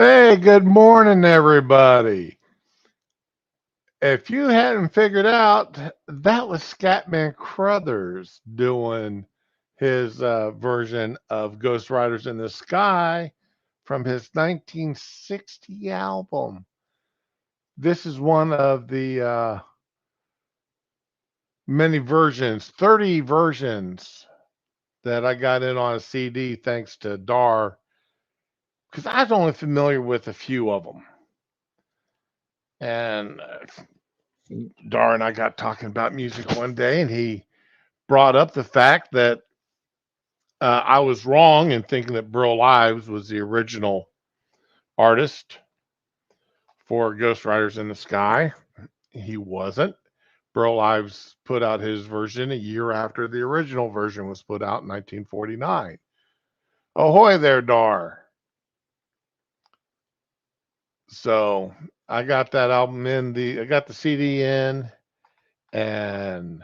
Hey, good morning, everybody. If you hadn't figured out, that was Scatman Crothers doing his version of Ghost Riders in the Sky from his 1960 album. This is one of the many versions, 30 versions that I got in on a CD thanks to Dar, because I was only familiar with a few of them. And Dar and I got talking about music one day, and he brought up the fact that I was wrong in thinking that Burl Ives was the original artist for Ghost Riders in the Sky. He wasn't. Burl Ives put out his version a year after the original version was put out in 1949. Ahoy there, Dar. So I got that album I got the CD in, and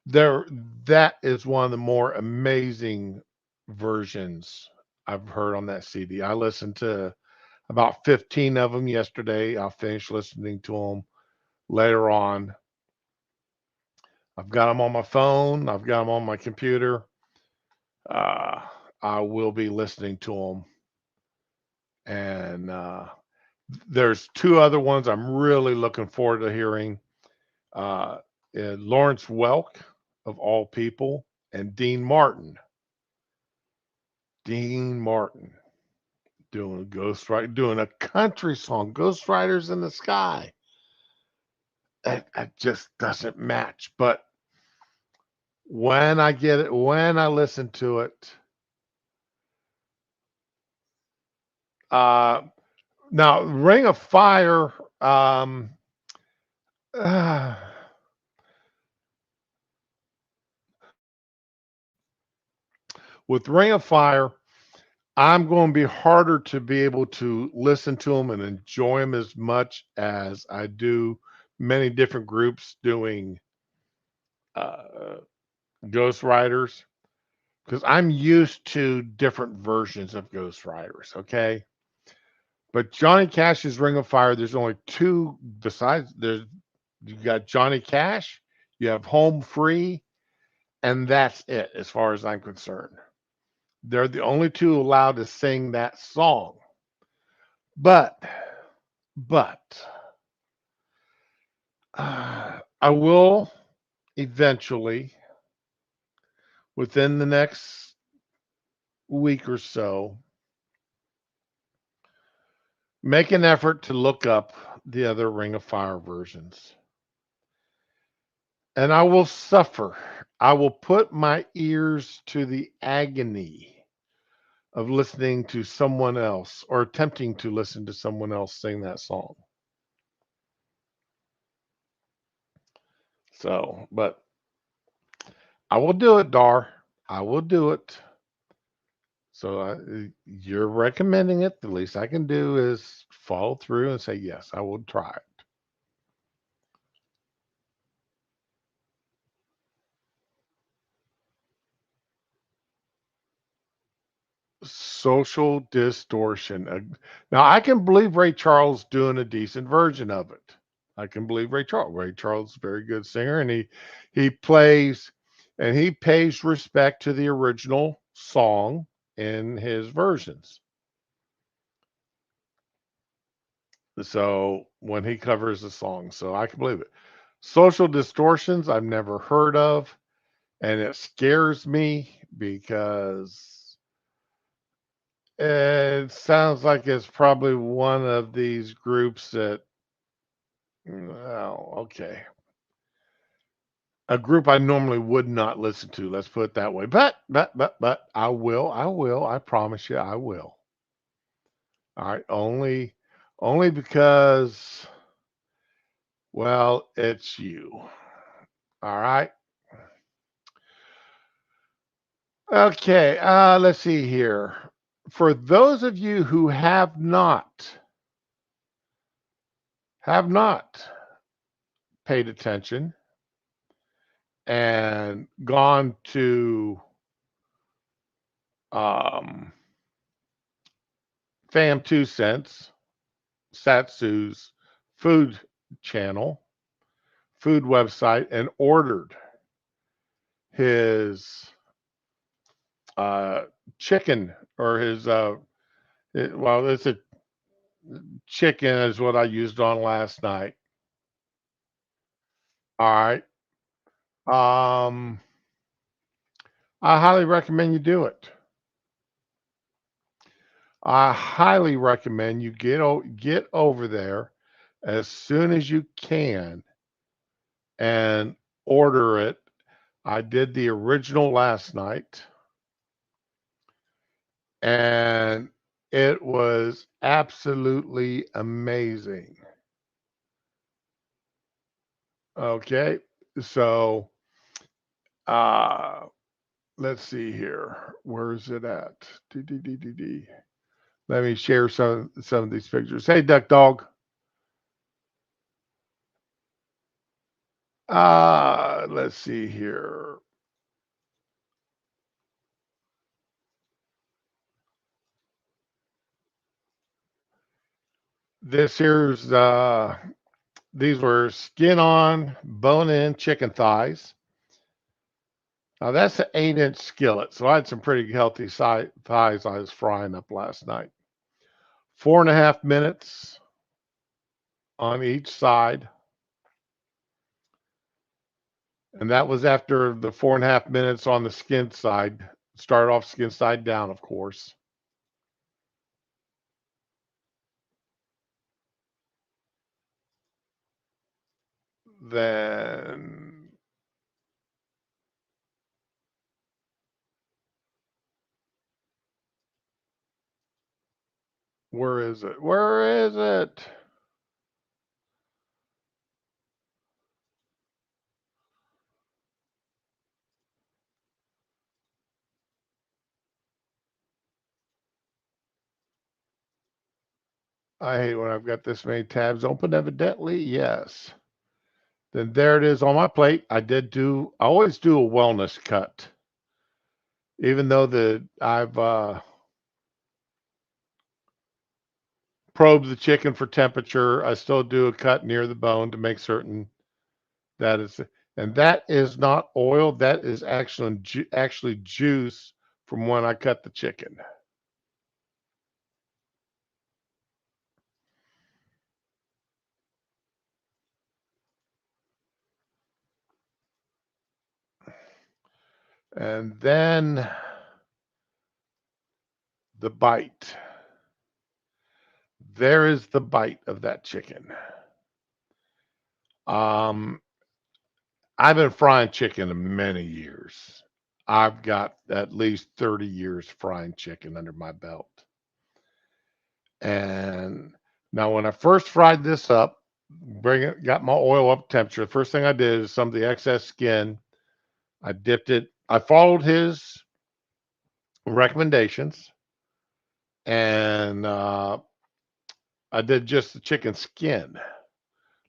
there, that is one of the more amazing versions I've heard on that CD. I listened to about 15 of them yesterday. I'll finish listening to them later on. I've got them on my phone, I've got them on my computer. Uh, I will be listening to them. And there's two other ones I'm really looking forward to hearing. Uh, Lawrence Welk, of all people, and Dean Martin. Dean Martin doing a doing a country song, Ghost Riders in the Sky. It just doesn't match. But when I get it, when I listen to it, uh, now Ring of Fire, um, uh, with Ring of Fire, I'm going to be harder to be able to listen to them and enjoy them as much as I do many different groups doing uh, Ghost Riders, because I'm used to different versions of Ghost Riders. Okay. But Johnny Cash's Ring of Fire, there's only two besides there's you got Johnny Cash, you have Home Free, and that's it as far as I'm concerned. They're the only two allowed to sing that song. But but I will eventually, within the next week or so, make an effort to look up the other Ring of Fire versions. And I will suffer. I will put my ears to the agony of listening to someone else or attempting to listen to someone else sing that song. So, but I will do it, Dar. I will do it. So you're recommending it. The least I can do is follow through and say, yes, I will try it. Social distortion. Now, I can believe Ray Charles doing a decent version of it. I can believe Ray Charles. Ray Charles is a very good singer, and he plays and he pays respect to the original song in his versions. So when he covers the song, so I can believe it. Social distortions I've never heard of, and it scares me because it sounds like it's probably one of these groups that, oh, okay, a group I normally would not listen to. Let's put it that way. But I promise you, I will. All right, only because, well, it's you. All right. Okay. Let's see here. For those of you who have not paid attention and gone to um, Fam 2 Cents, Satsu's food channel, food website, and ordered his uh, chicken or his, well, it's a chicken is what I used on last night. All right. Um, I highly recommend you do it. I highly recommend you get over there as soon as you can and order it. I did the original last night and it was absolutely amazing. Okay. So, uh let's see here. Where is it at? Dee. Let me share some of these pictures. Hey, Duck Dog. Let's see here. This here's these were skin on, bone in chicken thighs. Now that's an 8-inch skillet, so I had some pretty healthy thighs I was frying up last night. 4.5 minutes on each side, and that was after the 4.5 minutes on the skin side. Started off skin side down, of course. Then where is it? Where is it? I hate when I've got this many tabs open, evidently. Yes. Then there it is on my plate. I always do a wellness cut. Even though I've probed the chicken for temperature, I still do a cut near the bone to make certain that is, and that is not oil. That is actually juice from when I cut the chicken. And then the bite. There is the bite of that chicken. Um, I've been frying chicken many years. I've got at least 30 years frying chicken under my belt. And now when I first fried this up, got my oil up temperature, the first thing I did is some of the excess skin, I dipped it. I followed his recommendations and I did just the chicken skin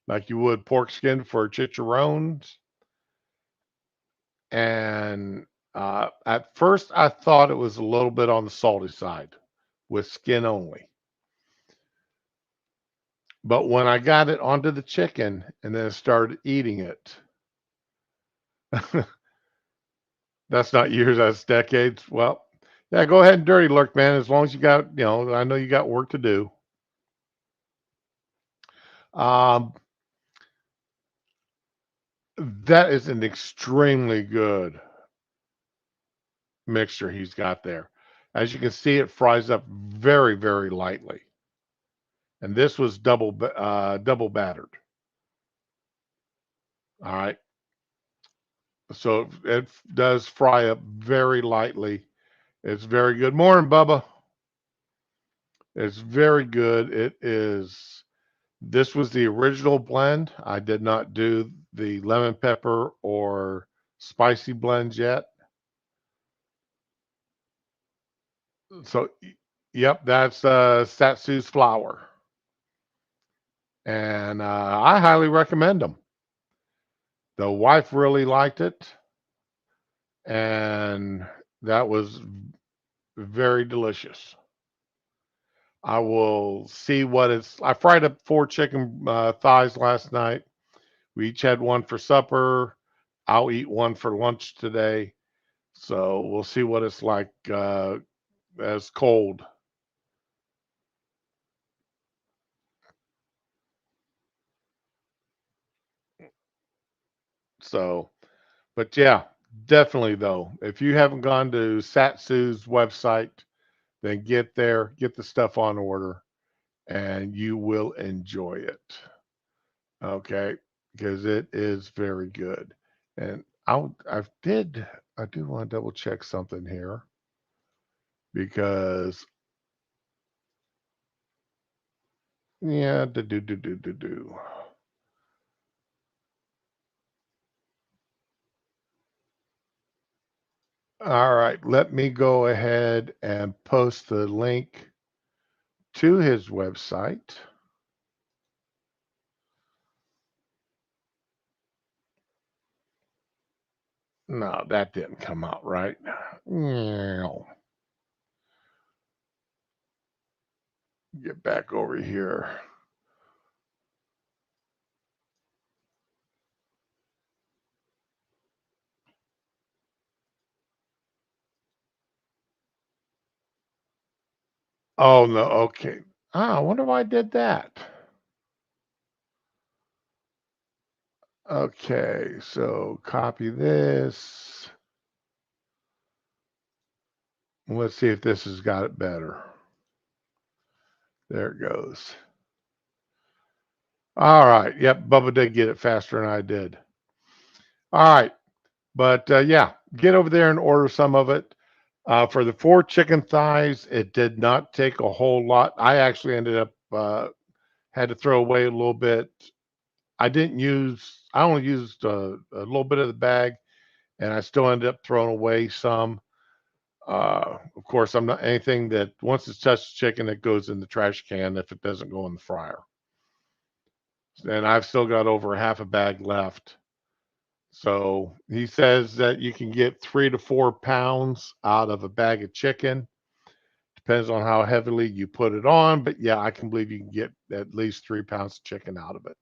like you would pork skin for chicharrones. And at first, I thought it was a little bit on the salty side with skin only. But when I got it onto the chicken and then started eating it, that's not years, that's decades. Well, yeah, go ahead and dirty lurk, man. As long as you got, I know you got work to do. Um, that is an extremely good mixture he's got there. As you can see, it fries up very, very lightly. And this was double battered. All right. So it does fry up very lightly. It's very good. Morning, Bubba. It's very good. It is. This was the original blend. I did not do the lemon pepper or spicy blends yet. So, yep, that's Satsu's flour, and I highly recommend them. The wife really liked it, and that was very delicious. I will see what it's. I fried up 4 chicken thighs last night. We each had one for supper. I'll eat one for lunch today. So we'll see what it's like as cold. So, but yeah, definitely though. If you haven't gone to Satsu's website, then get there, get the stuff on order, and you will enjoy it. Okay, because it is very good. And I do want to double check something here because yeah, do. All right, let me go ahead and post the link to his website. No, that didn't come out right. No. Get back over here. Oh no, okay. Ah, I wonder why I did that. Okay, so copy this. Let's see if this has got it better. There it goes. All right. Yep, Bubba did get it faster than I did. All right. But yeah, get over there and order some of it. For the 4 chicken thighs, it did not take a whole lot. I actually ended up had to throw away a little bit. I only used a little bit of the bag, and I still ended up throwing away some. Of course, I'm not anything that once it's touched chicken, it goes in the trash can if it doesn't go in the fryer. And I've still got over half a bag left. So he says that you can get 3 to 4 pounds out of a bag of chicken. Depends on how heavily you put it on, but yeah, I can believe you can get at least 3 pounds of chicken out of it.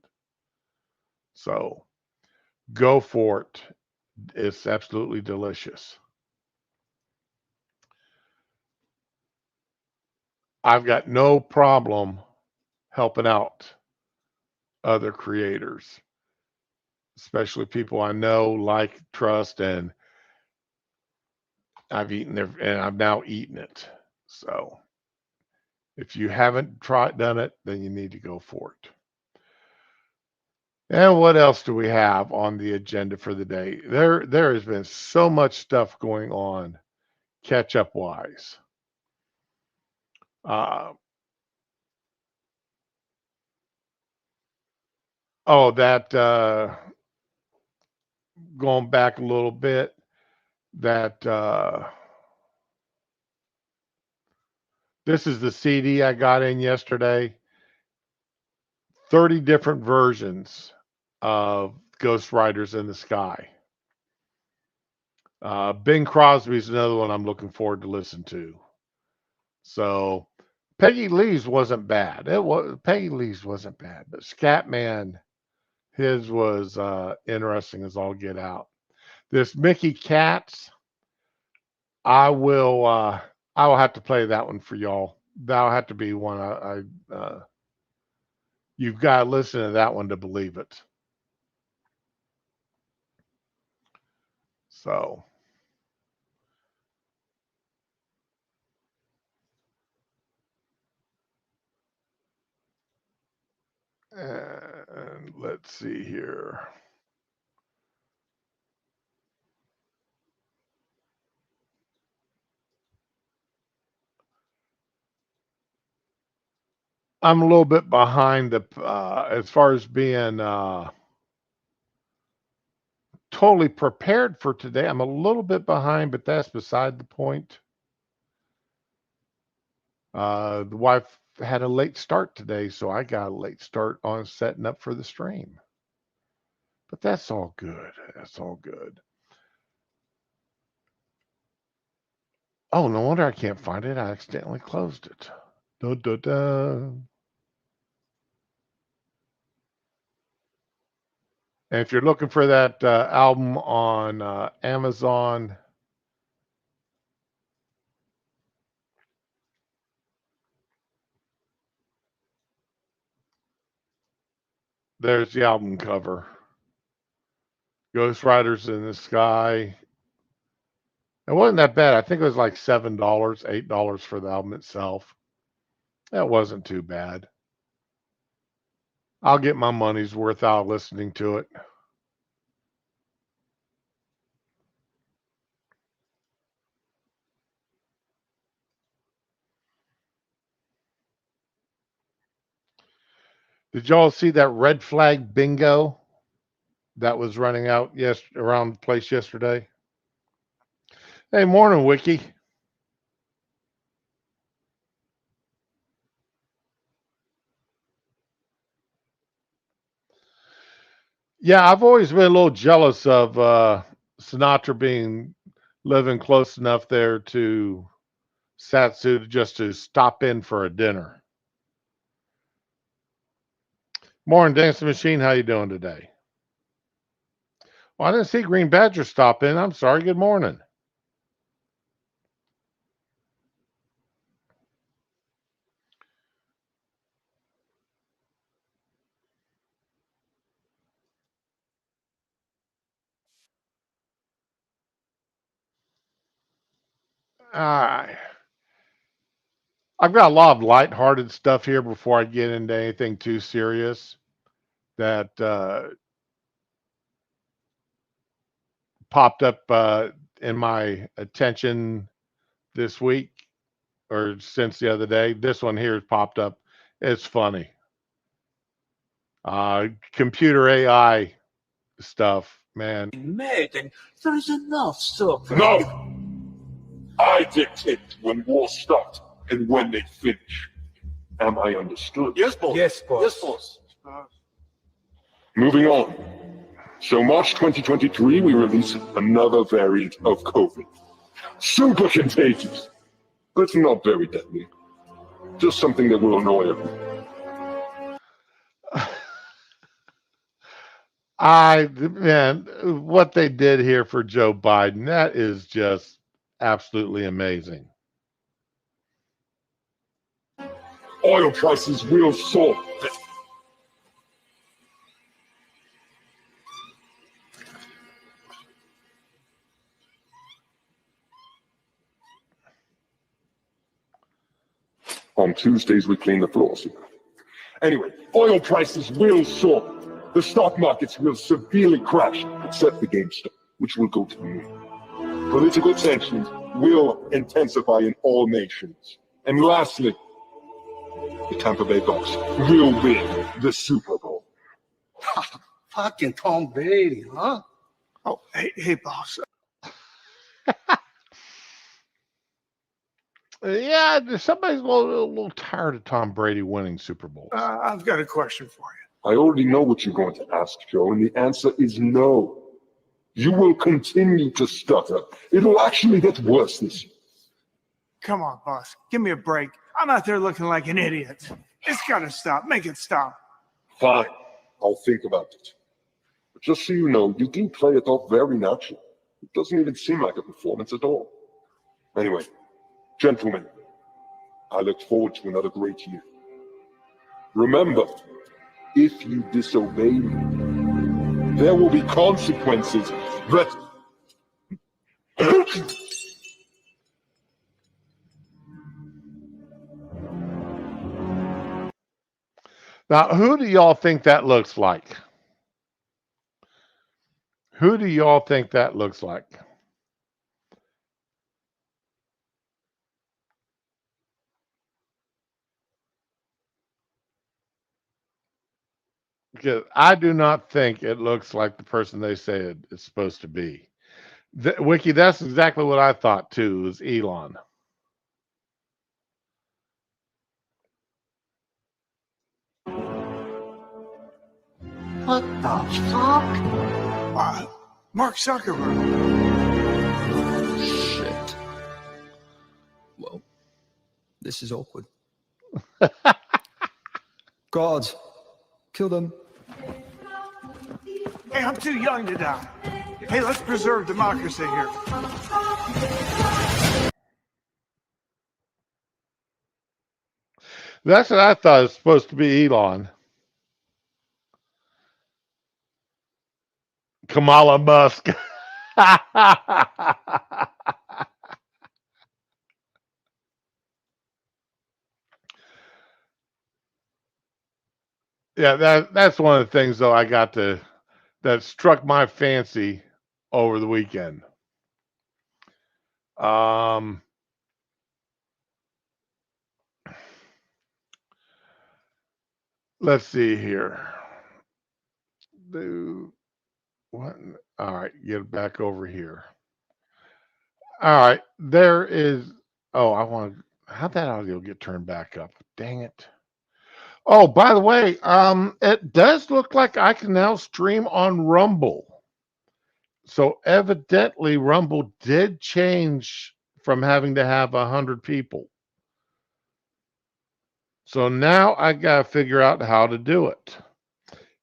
So go for it. It's absolutely delicious. I've got no problem helping out other creators, especially people I know, like, trust, and I've eaten their and I've now eaten it. So if you haven't done it, then you need to go for it. And what else do we have on the agenda for the day? There has been so much stuff going on ketchup wise. Uh, oh, that going back a little bit, that this is the CD I got in yesterday. 30 different versions of Ghost Riders in the Sky. Bing Crosby's another one I'm looking forward to listen to. So Peggy Lee's wasn't bad. It was Peggy Lee's wasn't bad, but Scatman, his was interesting as all get out. This Mickey Katz, I will I will have to play that one for y'all. That'll have to be one you've got to listen to that one to believe it. So and let's see here. I'm a little bit behind the as far as being totally prepared for today. I'm a little bit behind, but that's beside the point. The wife had a late start today, so I got a late start on setting up for the stream. But that's all good. That's all good. Oh, no wonder I can't find it. I accidentally closed it. Dun, dun, dun. And if you're looking for that album on Amazon, there's the album cover. Ghost Riders in the Sky. It wasn't that bad. I think it was like $7, $8 for the album itself. That wasn't too bad. I'll get my money's worth out listening to it. Did y'all see that red flag bingo that was running out around the place yesterday? Hey, morning, Wiki. Yeah, I've always been a little jealous of Sinatra being living close enough there to Satsu just to stop in for a dinner. Morning, Dancing Machine. How you doing today? Well, I didn't see Green Badger stop in. I'm sorry. Good morning. Uh, I've got a lot of lighthearted stuff here before I get into anything too serious that popped up in my attention this week or since the other day. This one here has popped up. It's funny. Computer AI stuff, man. Mad, and there is enough stuff. No! I dictate when war starts and when they finish. Am I understood? Yes, boss. Yes, boss. Yes, boss. Moving on. So March 2023, we release another variant of COVID. Super contagious, but not very deadly. Just something that will annoy everyone. Man, what they did here for Joe Biden, that is just absolutely amazing. Oil prices will soar. On Tuesdays, we clean the floors. Anyway, oil prices will soar. The stock markets will severely crash, except the GameStop, which will go to the moon. Political tensions will intensify in all nations. And lastly, the Tampa Bay Bucks will win the Super Bowl. Fucking Tom Brady, huh? Oh, hey, boss. Yeah, somebody's a little tired of Tom Brady winning Super Bowls. I've got a question for you. I already know what you're going to ask, Joe, and the answer is no. You will continue to stutter. It'll actually get worse this year. Come on, boss. Give me a break. I'm out there looking like an idiot. It's gotta stop. Make it stop. Fine, I'll think about it. But just so you know, you do play it off very natural. It doesn't even seem like a performance at all. Anyway, gentlemen, I look forward to another great year. Remember, if you disobey me, there will be consequences that... Now, who do y'all think that looks like? Who do y'all think that looks like? Because I do not think it looks like the person they say it's supposed to be. Wiki, that's exactly what I thought too, was Elon. What the fuck? Mark Zuckerberg. Shit. Well, this is awkward. God, kill them. Hey, I'm too young to die. Hey, let's preserve democracy here. That's what I thought it was supposed to be Elon. Kamala Musk. Yeah, that's one of the things though I got to that struck my fancy over the weekend. Um, let's see here. Do what? All right, get back over here. All right, there is. Oh, I want to. How'd that audio get turned back up? Dang it. Oh, by the way, it does look like I can now stream on Rumble. So evidently, Rumble did change from having to have 100 people. So now I got to figure out how to do it.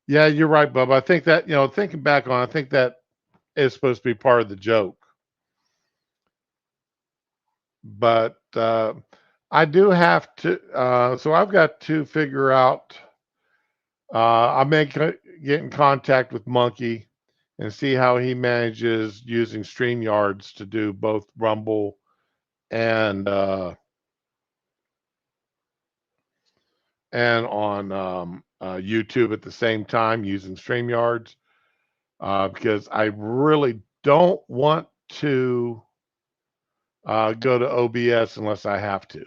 Yeah, you're right, Bub. I think that, thinking back on, I think that is supposed to be part of the joke. But I do have to, so I've got to figure out, I may get in contact with Monkey and see how he manages using StreamYards to do both Rumble and on YouTube at the same time using StreamYards, because I really don't want to go to OBS unless I have to,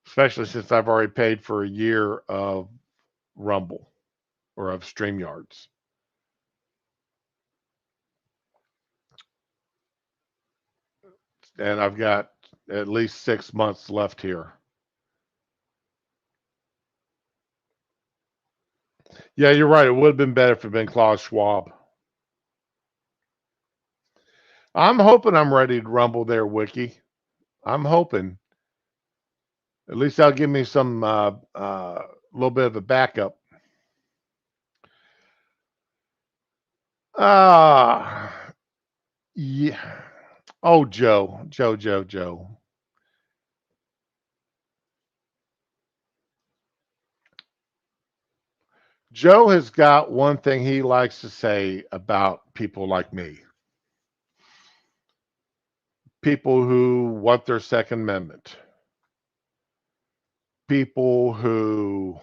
especially since I've already paid for a year of Rumble or of StreamYards. And I've got at least 6 months left here. Yeah, you're right. It would have been better if it had been Klaus Schwab. I'm hoping I'm ready to rumble there, Wiki. I'm hoping. At least that'll give me some little bit of a backup. Yeah. Oh, Joe. Joe has got one thing he likes to say about people like me. People who want their Second Amendment. People who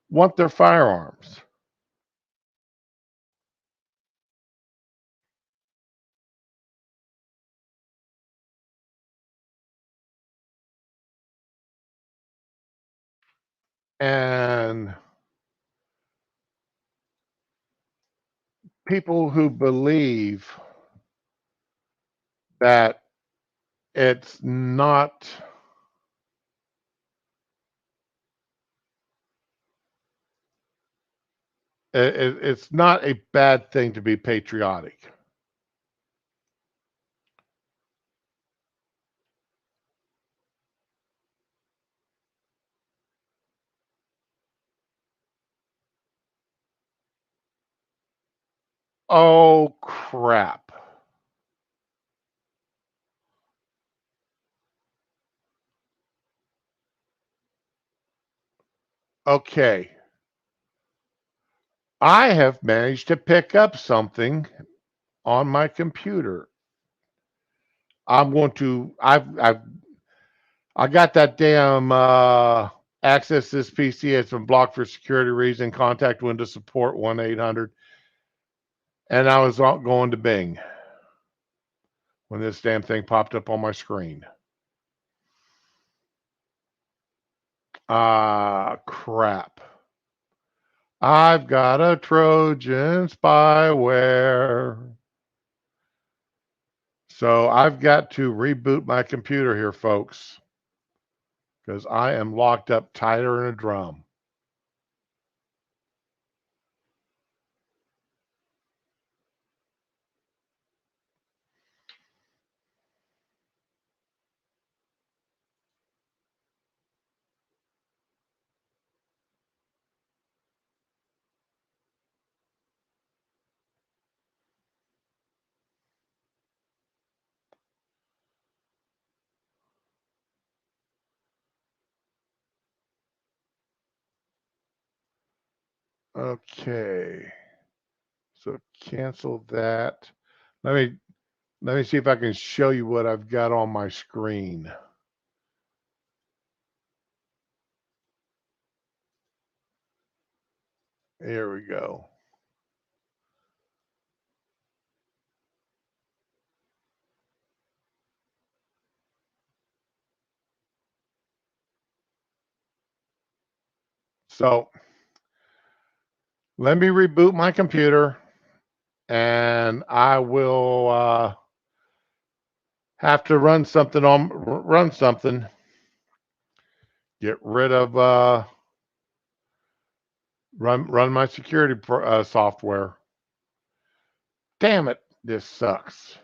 want their firearms. And people who believe that it's not it's not a bad thing to be patriotic. Oh crap. Okay. I have managed to pick up something on my computer. I'm going to I got that damn access this PC has been blocked for security reason. Contact Windows Support 1-800. And I was going to Bing when this damn thing popped up on my screen. Crap. I've got a Trojan spyware. So I've got to reboot my computer here, folks, because I am locked up tighter than a drum. Okay. So cancel that. Let me let me see if I can show you what I've got on my screen. Here we go. So let me reboot my computer and I will have to run something, get rid of run my security software. Damn it, this sucks.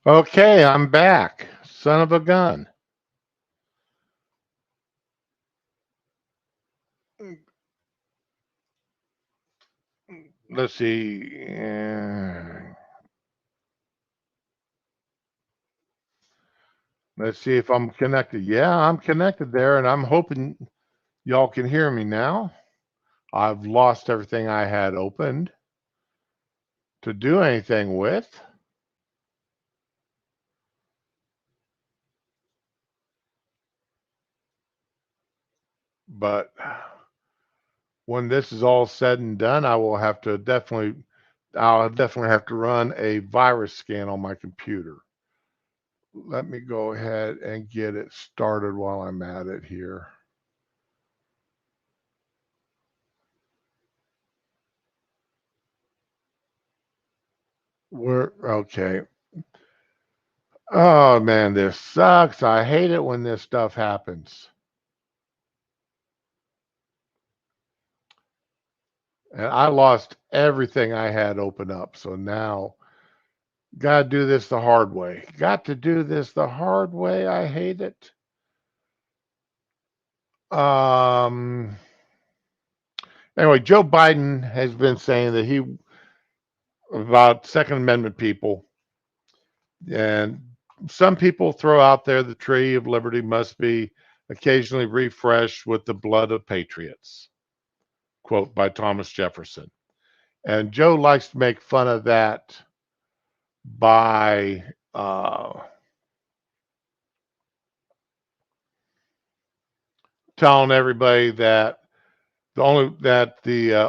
Okay, I'm back. Son of a gun. Let's see. Let's see if I'm connected. Yeah, I'm connected there, and I'm hoping y'all can hear me now. I've lost everything I had opened to do anything with, but when this is all said and done, I'll definitely have to run a virus scan on my computer. Let me go ahead and get it started while I'm at it here. We're okay. Oh man, this sucks. I hate it when this stuff happens. And I lost everything I had open up. So now gotta do this the hard way. Got to do this the hard way. I hate it. Um anyway, Joe Biden has been saying that he about Second Amendment people, and some people throw out there the tree of liberty must be occasionally refreshed with the blood of patriots. Quote by Thomas Jefferson. And Joe likes to make fun of that by telling everybody that the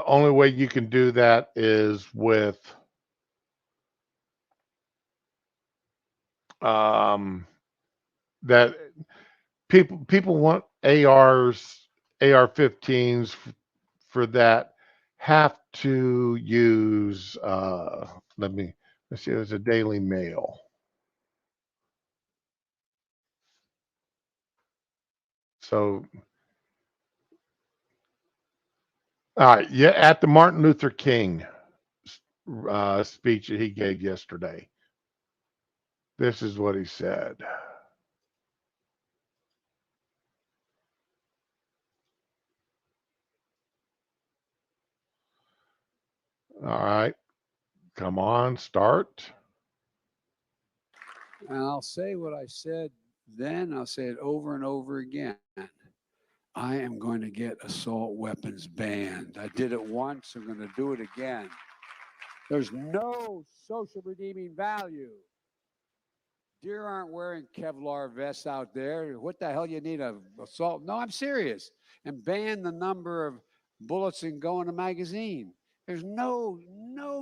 only way you can do that is with that people want AR-15s for that have to use let's see, it was a Daily Mail. So all right, yeah, at the Martin Luther King speech that he gave yesterday, this is what he said. All right, come on, start. And I'll say what I said then, I'll say it over and over again. I am going to get assault weapons banned. I did it once, I'm going to do it again. There's no social redeeming value. Deer aren't wearing Kevlar vests out there. What the hell you need a assault? No, I'm serious. And ban the number of bullets and go in a magazine. There's no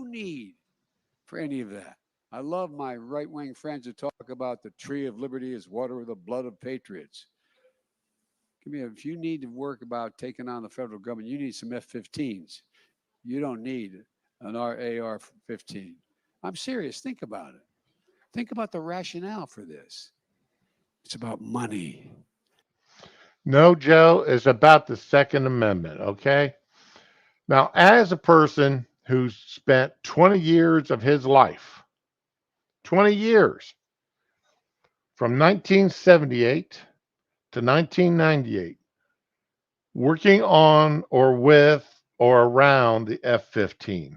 need for any of that. I love my right-wing friends who talk about the tree of liberty is water with the blood of patriots. If you need to work about taking on the federal government, you need some F-15s. You don't need an AR-15. I'm serious. Think about it. Think about the rationale for this. It's about money. No, Joe, it's about the Second Amendment, okay? Now, as a person who's spent 20 years of his life, 20 years, from 1978 to 1998, working on or with or around the F-15.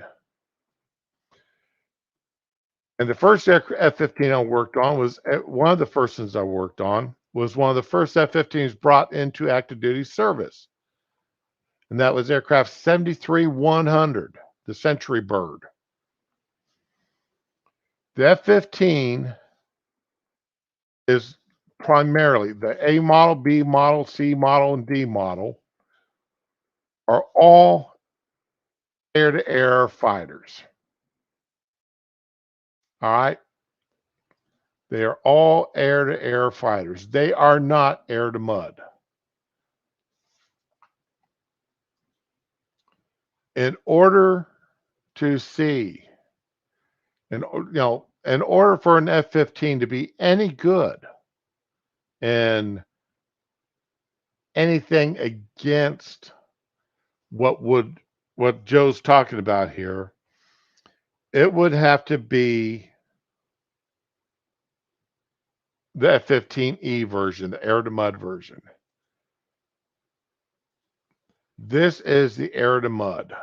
And the first F-15 I worked on was one of the first ones I worked on was one of the first F-15s brought into active duty service. And that was aircraft 73-100, the Century Bird. The F-15 is primarily the A model, B model, C model, and D model are all air-to-air fighters. All right? They are all air-to-air fighters. They are not air-to-mud. In order to see, in order for an F-15 to be any good and anything against what Joe's talking about here, it would have to be the F-15E version, the air to mud version. This is the air to mud.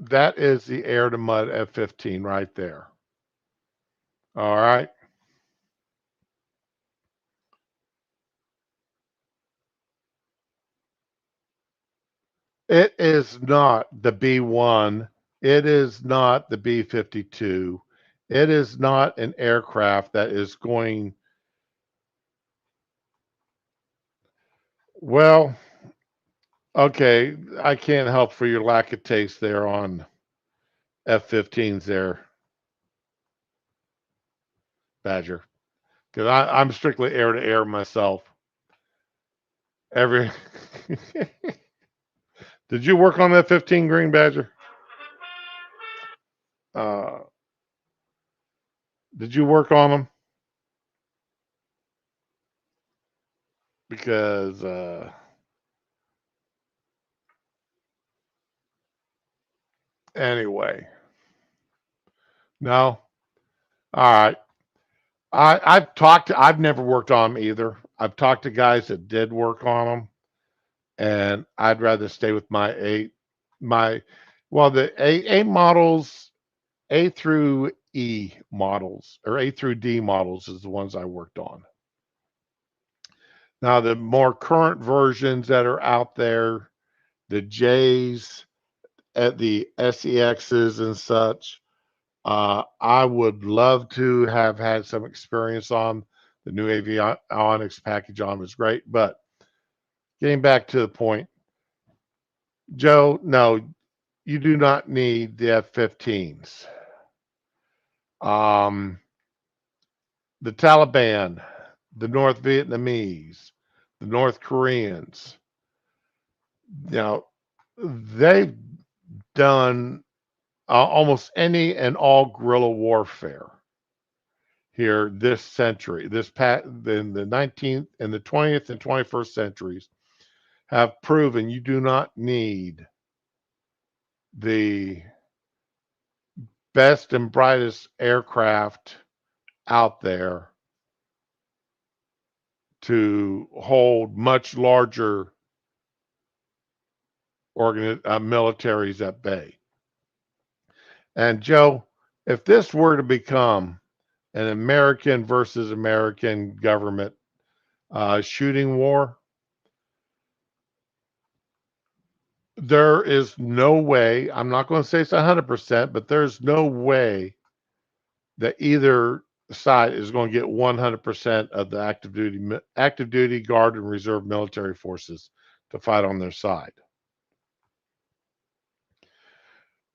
That is the air to mud F-15 right there. All right. It is not the B-1. It is not the B-52. It is not an aircraft that is going, well, okay, I can't help for your lack of taste there on F-15s there, Badger, because I'm strictly air to air myself. Every Did you work on that 15 Green Badger? Uh, did you work on them? Because anyway, no. All right. I've never worked on them either. I've talked to guys that did work on them, and I'd rather stay with my, well, the A models, A through E models, or A through D models is the ones I worked on. Now, the more current versions that are out there, the J's, at the SEXs and such, I would love to have had some experience on The new avionics package on was great. But getting back to the point, Joe, no, you do not need the F-15s. Um, the Taliban, the North Vietnamese, the North Koreans, you know, they've done almost any and all guerrilla warfare here this century, in the 19th and the 20th and 21st centuries have proven you do not need the best and brightest aircraft out there to hold much larger militaries at bay. And Joe, if this were to become an American versus American government shooting war, there is no way, I'm not going to say it's 100%, but there's no way that either side is going to get 100% of the active duty, guard, and reserve military forces to fight on their side.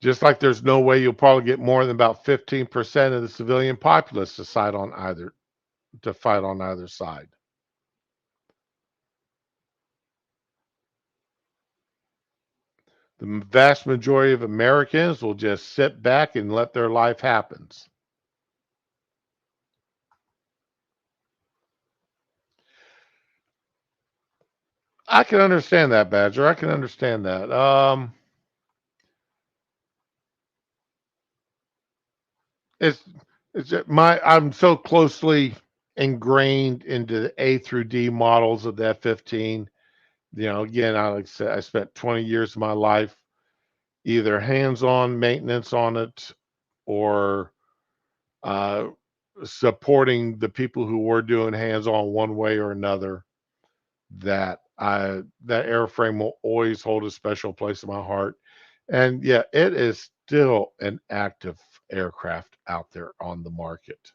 Just like there's no way you'll probably get more than about 15% of the civilian populace to fight on either side. The vast majority of Americans will just sit back and let their life happen. I can understand that, Badger. I can understand that. It's I'm so closely ingrained into the A through D models of the F-15. You know, again, like I said, I spent 20 years of my life either hands-on maintenance on it or uh, supporting the people who were doing hands-on one way or another. That airframe will always hold a special place in my heart. And yeah, it is still an active aircraft out there on the market.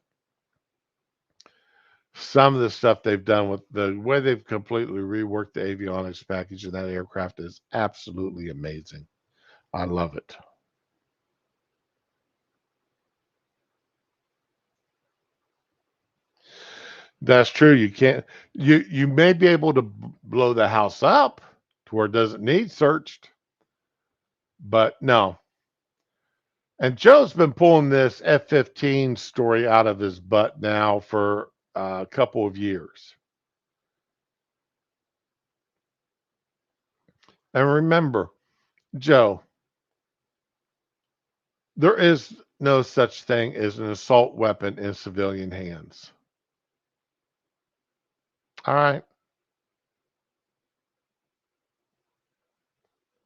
Some of the stuff they've done with the way they've completely reworked the avionics package in that aircraft is absolutely amazing. I love it. That's true. You may be able to blow the house up to where it doesn't need searched, but no. And Joe's been pulling this F-15 story out of his butt now for a couple of years. And remember, Joe, there is no such thing as an assault weapon in civilian hands. All right.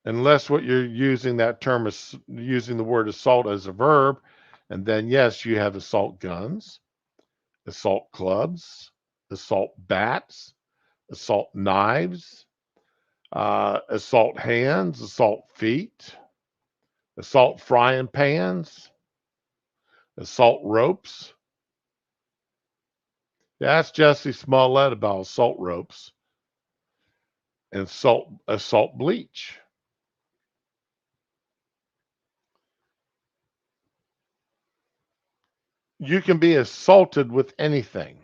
Unless what you're using that term is using the word assault as a verb. And then, yes, you have assault guns, assault clubs, assault bats, assault knives, assault hands, assault feet, assault frying pans, assault ropes. Yeah, ask Jesse Smollett about assault ropes and assault bleach. You can be assaulted with anything.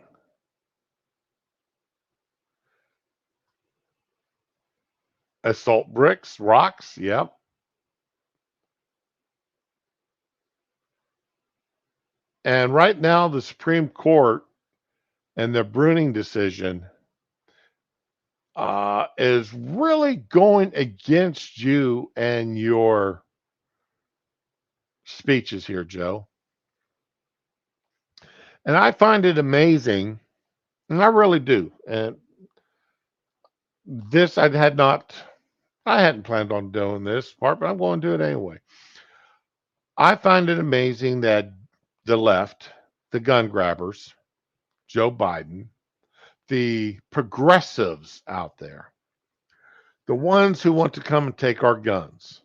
Assault bricks, rocks, yep. And right now, the Supreme Court and the Bruning decision is really going against you and your speeches here, Joe. And I find it amazing, and I really do. And this I hadn't planned on doing this part, but I'm going to do it anyway. I find it amazing that the left, the gun grabbers, Joe Biden, the progressives out there, the ones who want to come and take our guns,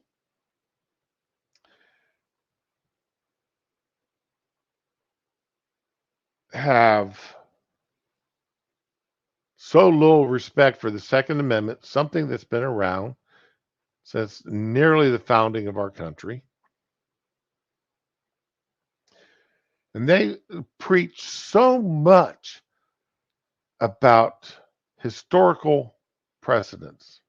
have so little respect for the Second Amendment, something that's been around since nearly the founding of our country. And they preach so much about historical precedents.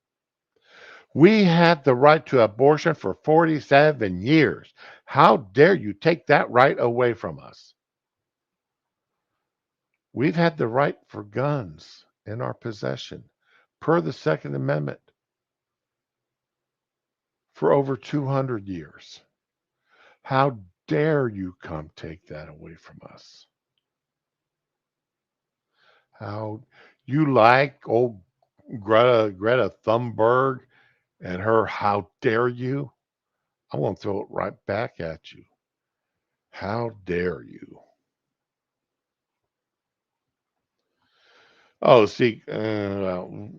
We had the right to abortion for 47 years. How dare you take that right away from us? We've had the right for guns in our possession per the Second Amendment for over 200 years. How dare you come take that away from us? How you like old Greta Thunberg and her how dare you? I'm going to throw it right back at you. How dare you? Oh, see, well,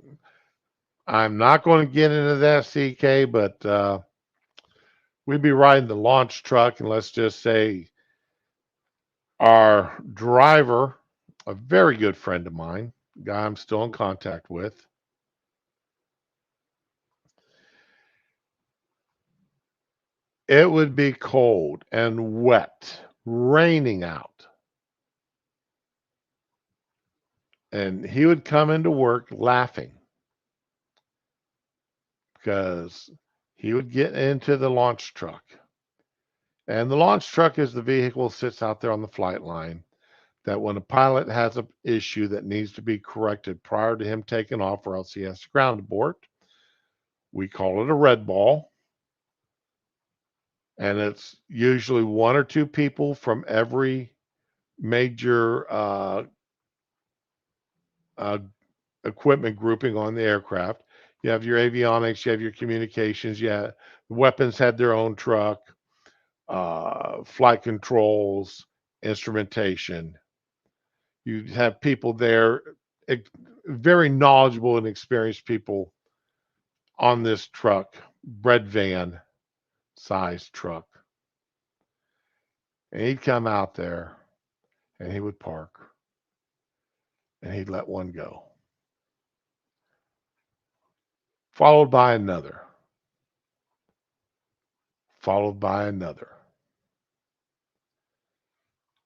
I'm not going to get into that, CK, but we'd be riding the launch truck, and let's just say our driver, a very good friend of mine, guy I'm still in contact with, it would be cold and wet, raining out. And he would come into work laughing because he would get into the launch truck. And the launch truck is the vehicle that sits out there on the flight line that when a pilot has an issue that needs to be corrected prior to him taking off or else he has to ground abort, we call it a red ball. And it's usually one or two people from every major uh, equipment grouping on the aircraft. You have your avionics, you have your communications, yeah, weapons had their own truck, flight controls, instrumentation. You have people there, very knowledgeable and experienced people on this truck, bread van sized truck. And he'd come out there and he would park and he'd let one go, followed by another, followed by another.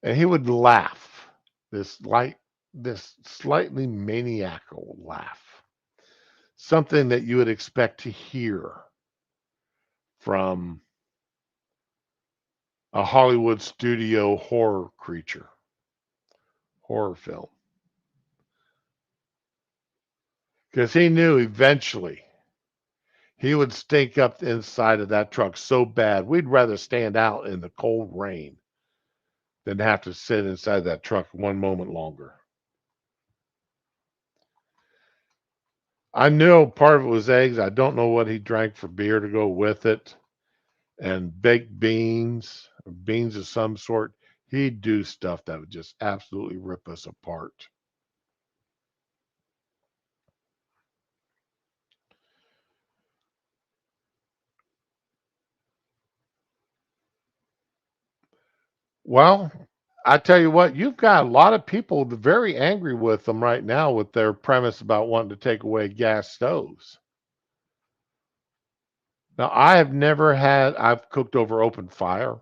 And he would laugh, this slightly maniacal laugh, something that you would expect to hear from a Hollywood studio horror film. Because he knew eventually he would stink up the inside of that truck so bad, we'd rather stand out in the cold rain than have to sit inside that truck one moment longer. I know part of it was eggs. I don't know what he drank for beer to go with it. And baked beans, beans of some sort. He'd do stuff that would just absolutely rip us apart. Well, I tell you what, you've got a lot of people very angry with them right now with their premise about wanting to take away gas stoves. Now, I've cooked over open fire,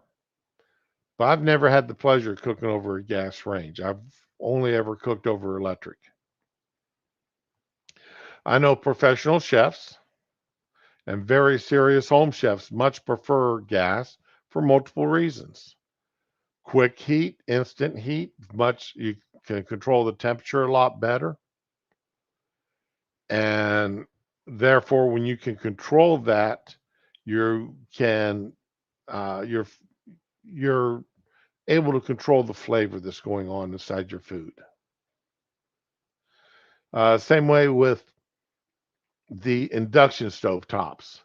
but I've never had the pleasure of cooking over a gas range. I've only ever cooked over electric. I know professional chefs and very serious home chefs much prefer gas for multiple reasons. Quick heat, instant heat, much you can control the temperature a lot better. And therefore, when you can control that, you can you're you're able to control the flavor that's going on inside your food. Same way with the induction stove tops.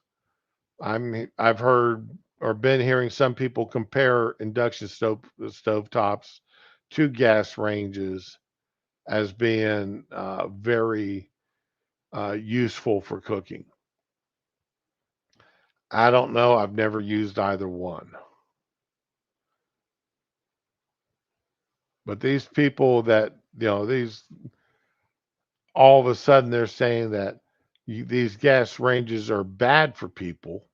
I've heard or been hearing some people compare induction stove tops to gas ranges as being very useful for cooking. I don't know. I've never used either one. But these people that, these all of a sudden they're saying that these gas ranges are bad for people,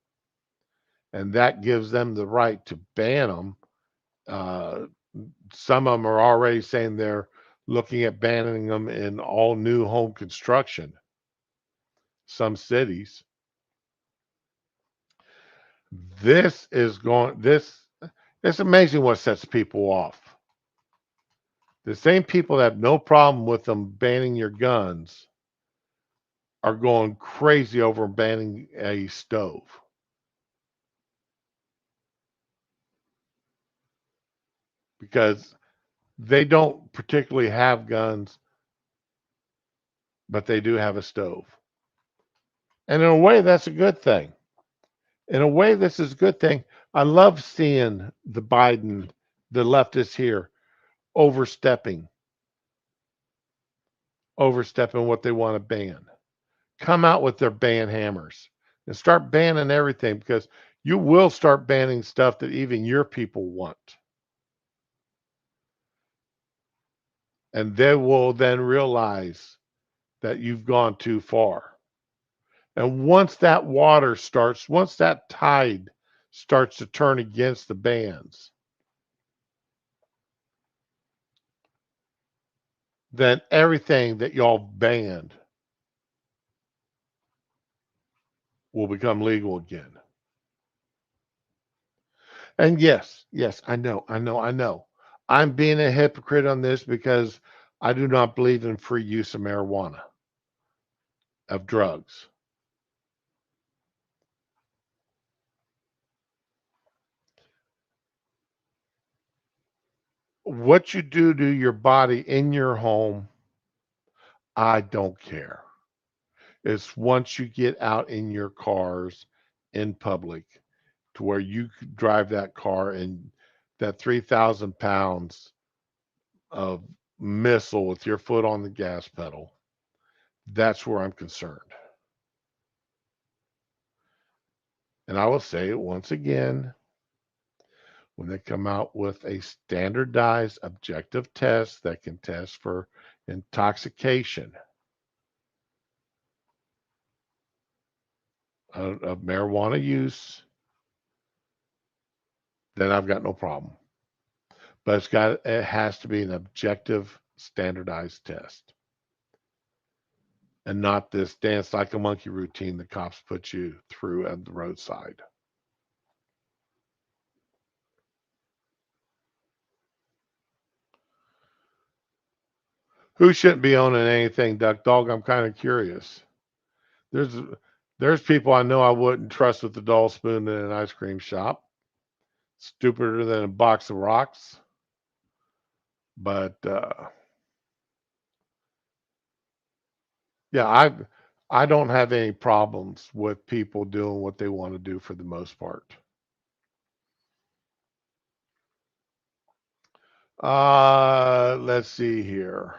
and that gives them the right to ban them. Uh, some of them are already saying they're looking at banning them in all new home construction. Some cities. This is going. This it's amazing what sets people off. The same people that have no problem with them banning your guns are going crazy over banning a stove because they don't particularly have guns, but they do have a stove. And in a way, that's a good thing. In a way, this is a good thing. I love seeing the leftists here, overstepping, overstepping what they want to ban. Come out with their ban hammers and start banning everything because you will start banning stuff that even your people want. And they will then realize that you've gone too far. And once that tide starts to turn against the bans, then everything that y'all banned will become legal again. And yes, I know. I'm being a hypocrite on this because I do not believe in free use of marijuana, of drugs. What you do to your body in your home, I don't care. It's once you get out in your cars in public to where you could drive that car and that 3,000 pounds of missile with your foot on the gas pedal. That's where I'm concerned. And I will say it once again, when they come out with a standardized objective test that can test for intoxication of marijuana use, then I've got no problem. But it has to be an objective standardized test and not this dance like a monkey routine the cops put you through at the roadside. Who shouldn't be owning anything, Duck Dog? I'm kind of curious. There's there's people I know I wouldn't trust with the doll spoon in an ice cream shop. Stupider than a box of rocks. But yeah, I don't have any problems with people doing what they want to do for the most part. Let's see here.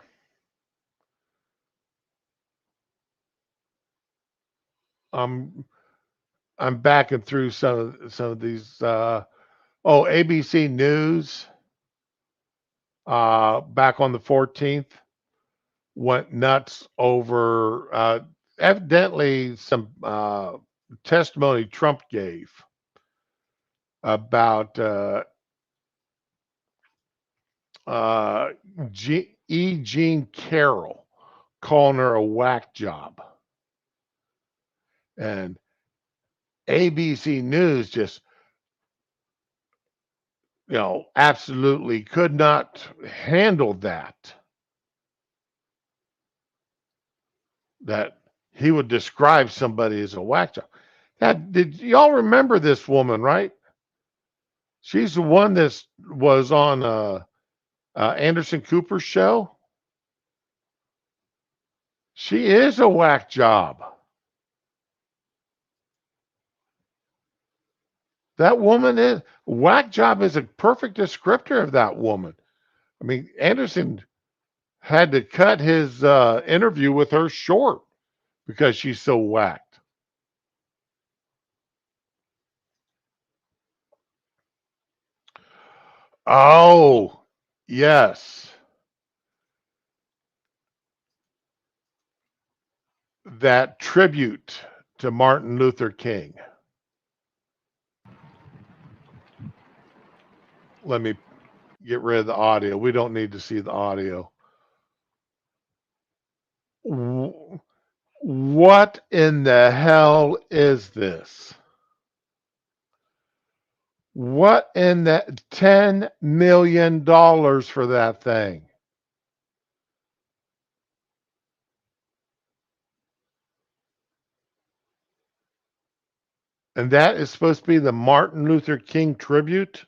I'm I'm backing through some of these. ABC News back on the 14th went nuts over evidently some testimony Trump gave about uh, Jean Carroll calling her a whack job. And ABC News just, absolutely could not handle that he would describe somebody as a whack job. Did y'all remember this woman, right? She's the one that was on Anderson Cooper's show. She is a whack job. That woman is whack job is a perfect descriptor of that woman. I mean, Anderson had to cut his interview with her short because she's so whacked. Oh, yes. that tribute to Martin Luther King. Let me get rid of the audio. We don't need to see the audio. What in the hell is this? What in the $10 million for that thing? And that is supposed to be the Martin Luther King tribute?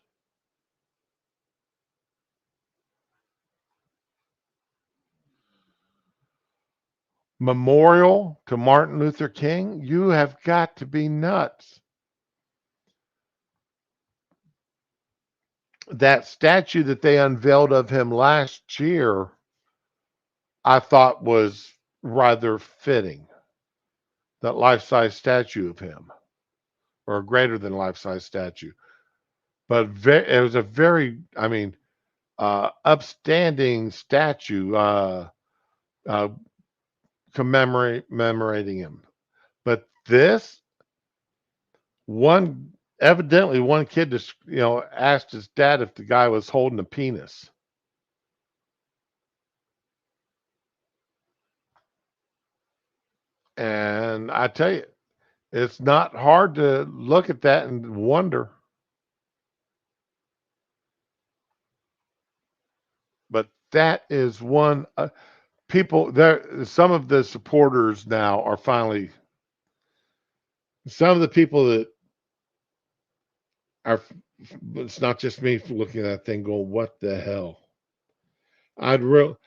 Memorial to Martin Luther King? You have got to be nuts. That statue that they unveiled of him last year, I thought was rather fitting. That life size statue of him, or a greater than life size statue. But it was a very, upstanding statue uh, commemorating him. But this one, evidently, one kid just asked his dad if the guy was holding a penis. And I tell you, it's not hard to look at that and wonder. But that is one people there. Some of the supporters now are finally. Some of the people that are. It's not just me looking at that thing going, "What the hell?" I'd real.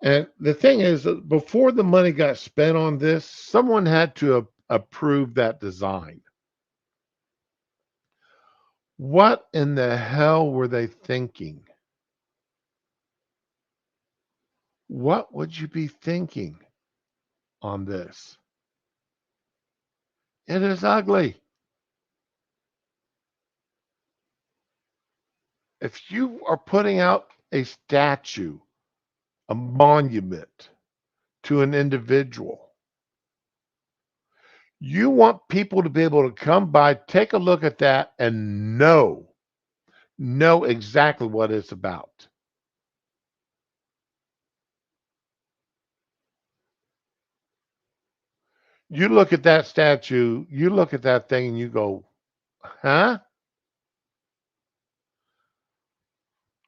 And the thing is, that before the money got spent on this, someone had to approve that design. What in the hell were they thinking? What would you be thinking on this? It is ugly. If you are putting out a statue, a monument to an individual, you want people to be able to come by, take a look at that, and know exactly what it's about. You look at that statue, you look at that thing, and you go, huh?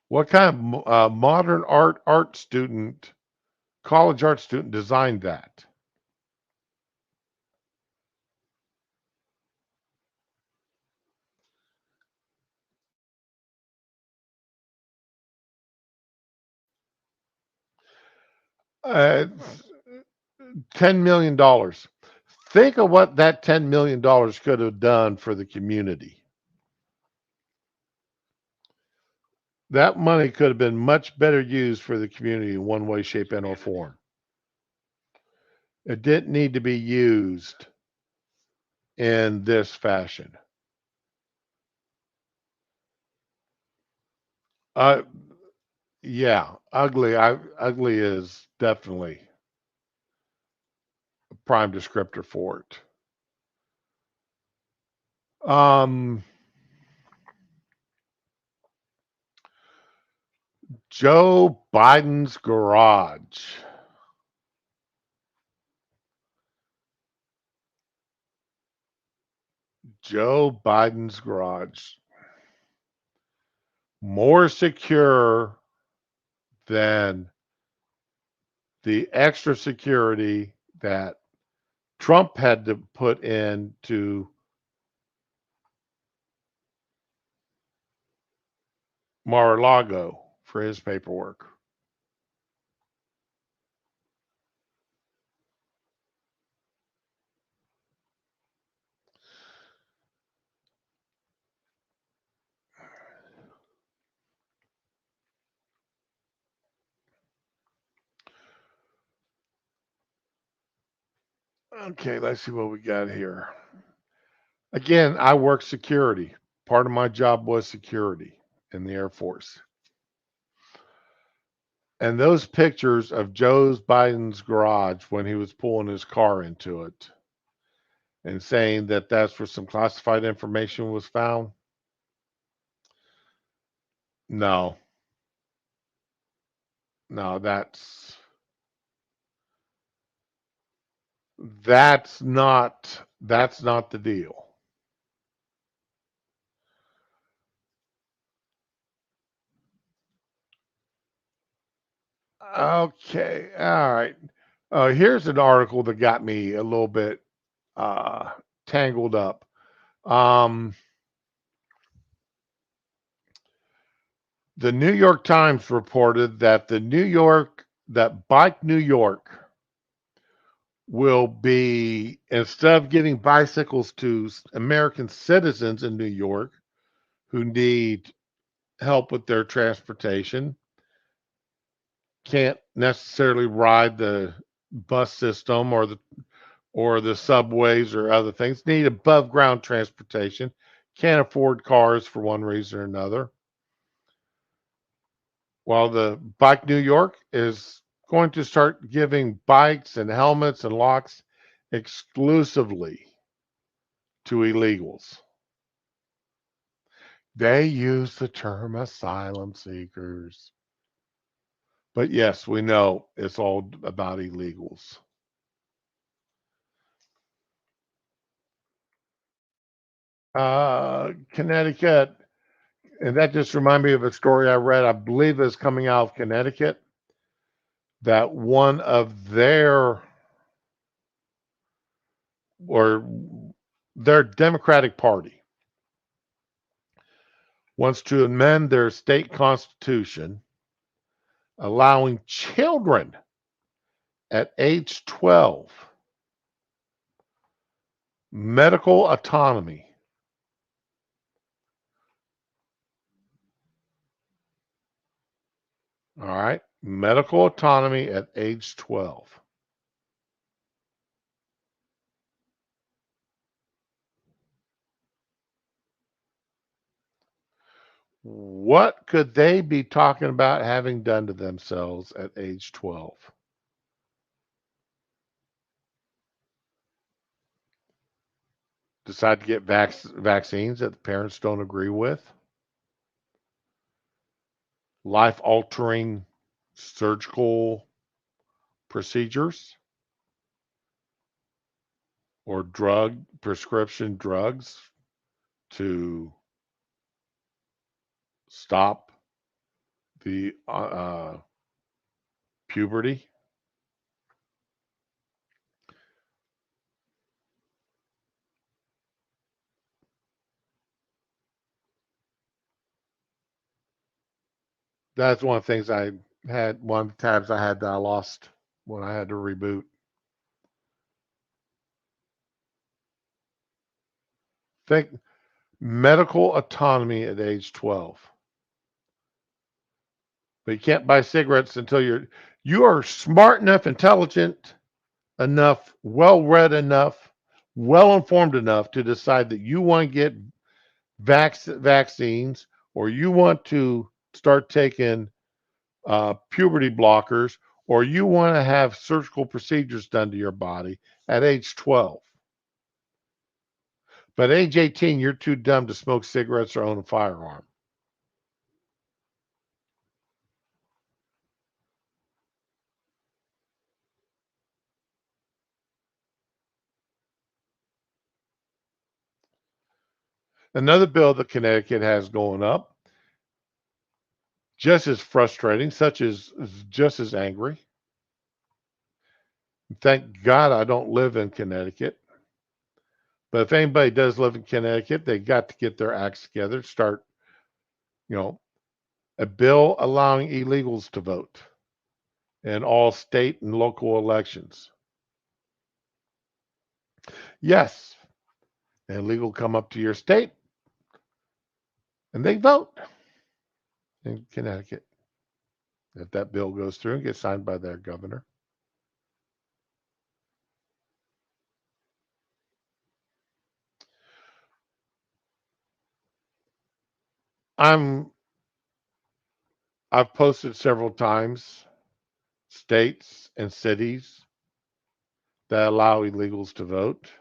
What kind of modern art student, college art student designed that? Uh, $10 million. Think of what that $10 million could have done for the community. That money could have been much better used for the community in one way, shape, and or form. It didn't need to be used in this fashion. Uh, yeah, ugly. Ugly is definitely a prime descriptor for it. Um, Joe Biden's garage. Joe Biden's garage. More secure than the extra security that Trump had to put into Mar-a-Lago for his paperwork. Okay, let's see what we got here. Again, I work security. Part of my job was security in the Air Force. And those pictures of Joe Biden's garage when he was pulling his car into it and saying that that's where some classified information was found. No, no, that's not the deal. Okay, all right. Here's an article that got me a little bit uh, tangled up. Um, the New York Times reported that Bike New York will be, instead of giving bicycles to American citizens in New York who need help with their transportation, can't necessarily ride the bus system or the subways or other things, need above ground transportation, can't afford cars for one reason or another. While the Bike New York is going to start giving bikes and helmets and locks exclusively to illegals. They use the term asylum seekers. But yes, we know it's all about illegals. Connecticut, and that just reminded me of a story I read. I believe is coming out of Connecticut that one of or their Democratic Party wants to amend their state constitution, allowing children at age 12 medical autonomy. All right, medical autonomy at age 12. What could they be talking about having done to themselves at age 12? Decide to get vaccines that the parents don't agree with? Life altering surgical procedures or prescription drugs to stop the puberty? That's one of the things one of the tabs I had that I lost when I had to reboot. Think medical autonomy at age 12. But you can't buy cigarettes until you are smart enough, intelligent enough, well read enough, well informed enough to decide that you want to get vaccines or you want to start taking puberty blockers or you want to have surgical procedures done to your body at age 12. But at age 18, you're too dumb to smoke cigarettes or own a firearm. Another bill that Connecticut has going up, just as frustrating, such as just as angry. Thank God I don't live in Connecticut. But if anybody does live in Connecticut, they got to get their acts together, start, you know, a bill allowing illegals to vote in all state and local elections. Yes, an illegal come up to your state and they vote in Connecticut. If that bill goes through and gets signed by their governor. I'm I've posted several times states and cities that allow illegals to vote,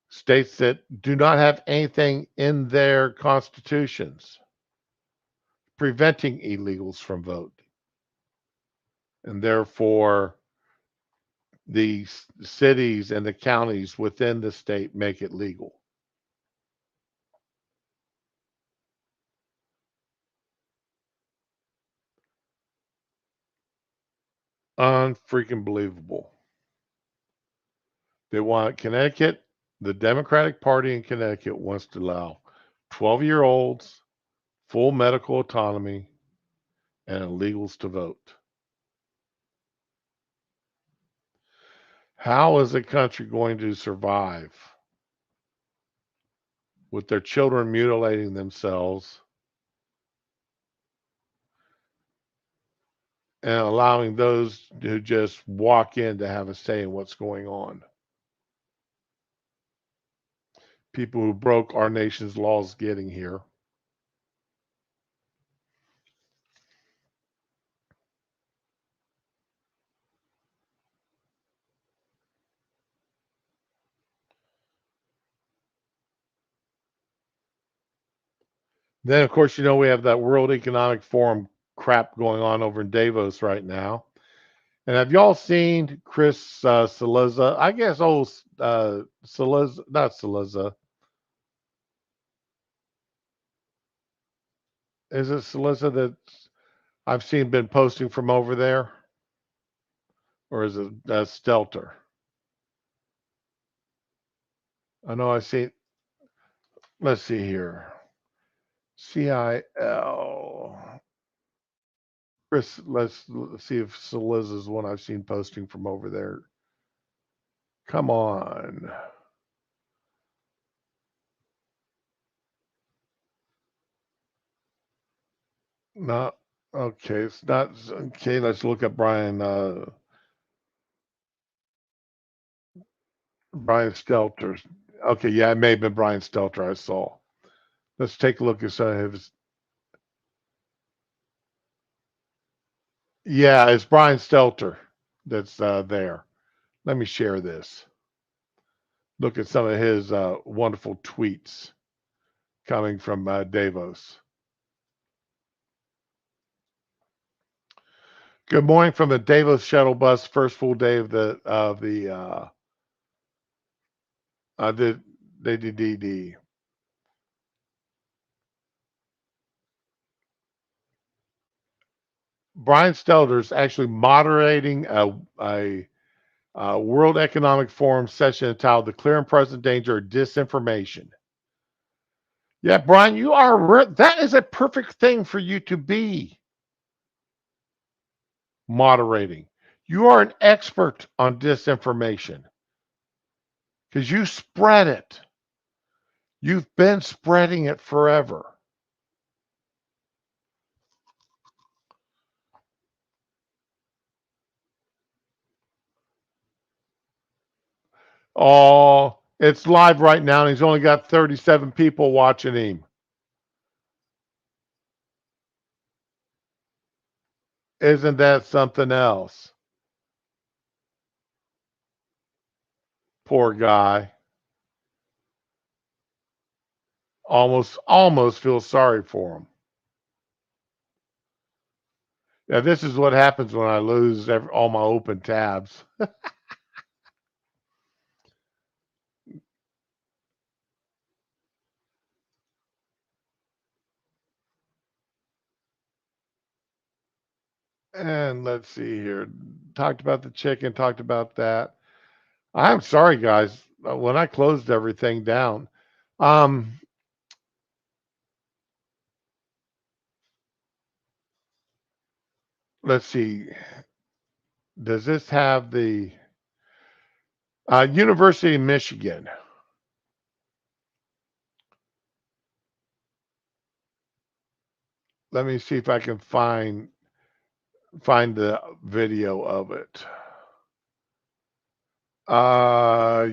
states that do not have anything in their constitutions preventing illegals from voting. And therefore, the cities and the counties within the state make it legal. Unfreaking believable. They want Connecticut, the Democratic Party in Connecticut wants to allow 12-year-olds full medical autonomy and illegals to vote. How is a country going to survive with their children mutilating themselves and allowing those who just walk in to have a say in what's going on? People who broke our nation's laws getting here. Then, of course, we have that World Economic Forum crap going on over in Davos right now. And have y'all seen Chris Cillizza? I guess Cillizza, not Cillizza. Is it Cillizza that I've seen been posting from over there? Or is it Stelter? I know I see. Let's see here. CIL. Chris, let's see if Cillizza is one I've seen posting from over there. Come on. Not okay. It's not okay. Let's look at Brian Stelter. Okay, yeah, it may have been Brian Stelter I saw. Let's take a look at some of his. Yeah, it's Brian Stelter that's there. Let me share this. Look at some of his wonderful tweets coming from Davos. Good morning from the Davos shuttle bus. First full day of the DDD. Brian Stelter's actually moderating a World Economic Forum session entitled "The Clear and Present Danger of Disinformation." Yeah, Brian, that is a perfect thing for you to be moderating. You are an expert on disinformation because you spread it. You've been spreading it forever. Oh, it's live right now, and he's only got 37 people watching him. Isn't that something else? Poor guy. Almost feel sorry for him. Yeah, this is what happens when I lose all my open tabs. And let's see here. Talked about the chicken, talked about that. I'm sorry, guys. When I closed everything down, um, let's see. Does this have the University of Michigan? Let me see if I can find the video of it.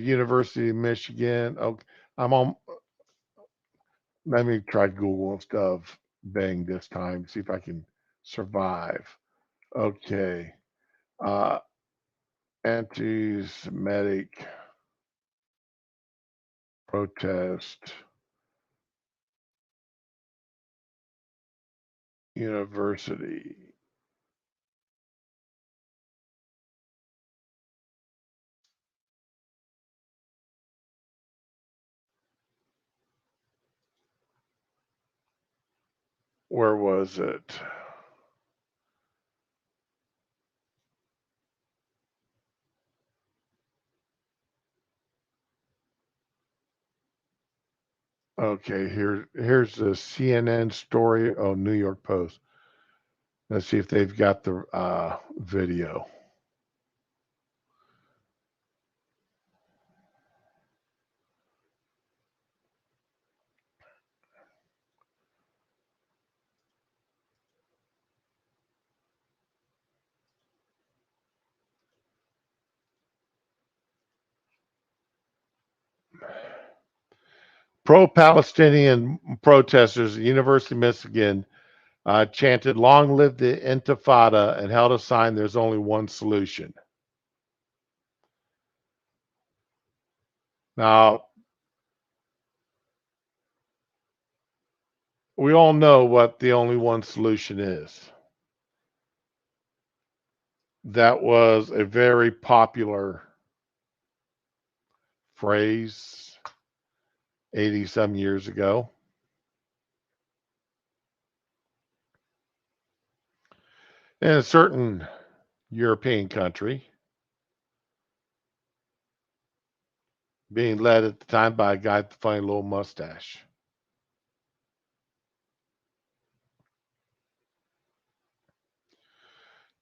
University of Michigan. Okay, I'm on. Let me try Google instead of Bing this time. See if I can survive. Okay. uh, anti-Semitic protest university. Where was it? Okay, here's the CNN story. Oh, New York Post. Let's see if they've got the video. Pro-Palestinian protesters at University of Michigan chanted "Long live the Intifada" and held a sign "There's only one solution." Now, we all know what the only one solution is. That was a very popular phrase 80 some years ago. In a certain European country, being led at the time by a guy with a funny little mustache.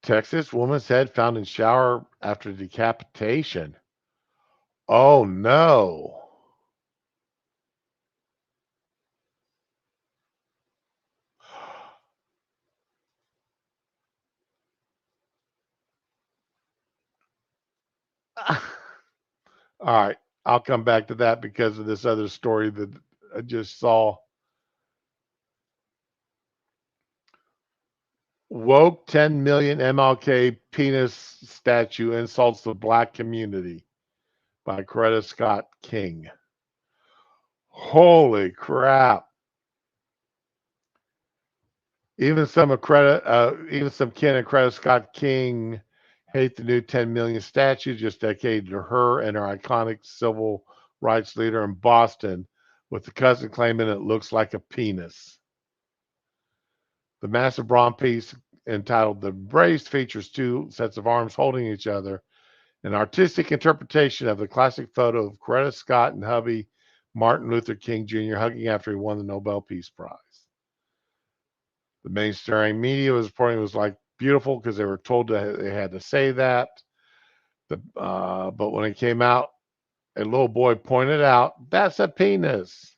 Texas woman's head found in shower after decapitation. Oh no. All right. I'll come back to that because of this other story that I just saw. Woke 10 million MLK penis statue insults the black community by Coretta Scott King. Holy crap. Even some kin of Coretta Scott King hate the new 10 million statue just dedicated to her and her iconic civil rights leader in Boston, with the cousin claiming it looks like a penis. The massive bronze piece entitled "The Embrace" features two sets of arms holding each other, an artistic interpretation of the classic photo of Coretta Scott and hubby Martin Luther King Jr. hugging after he won the Nobel Peace Prize. The mainstream media was reporting it was like beautiful because they were told that they had to say that. But when it came out, a little boy pointed out, "That's a penis."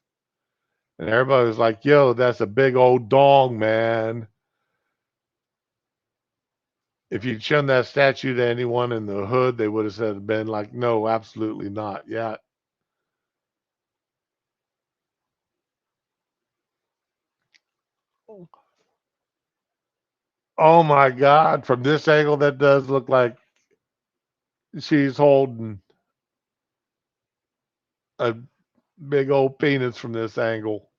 And everybody was like, "Yo, that's a big old dong, man." If you'd shown that statue to anyone in the hood, they would have said, been like, "No, absolutely not." Yeah. Oh my God. From this angle, that does look like she's holding a big old penis from this angle.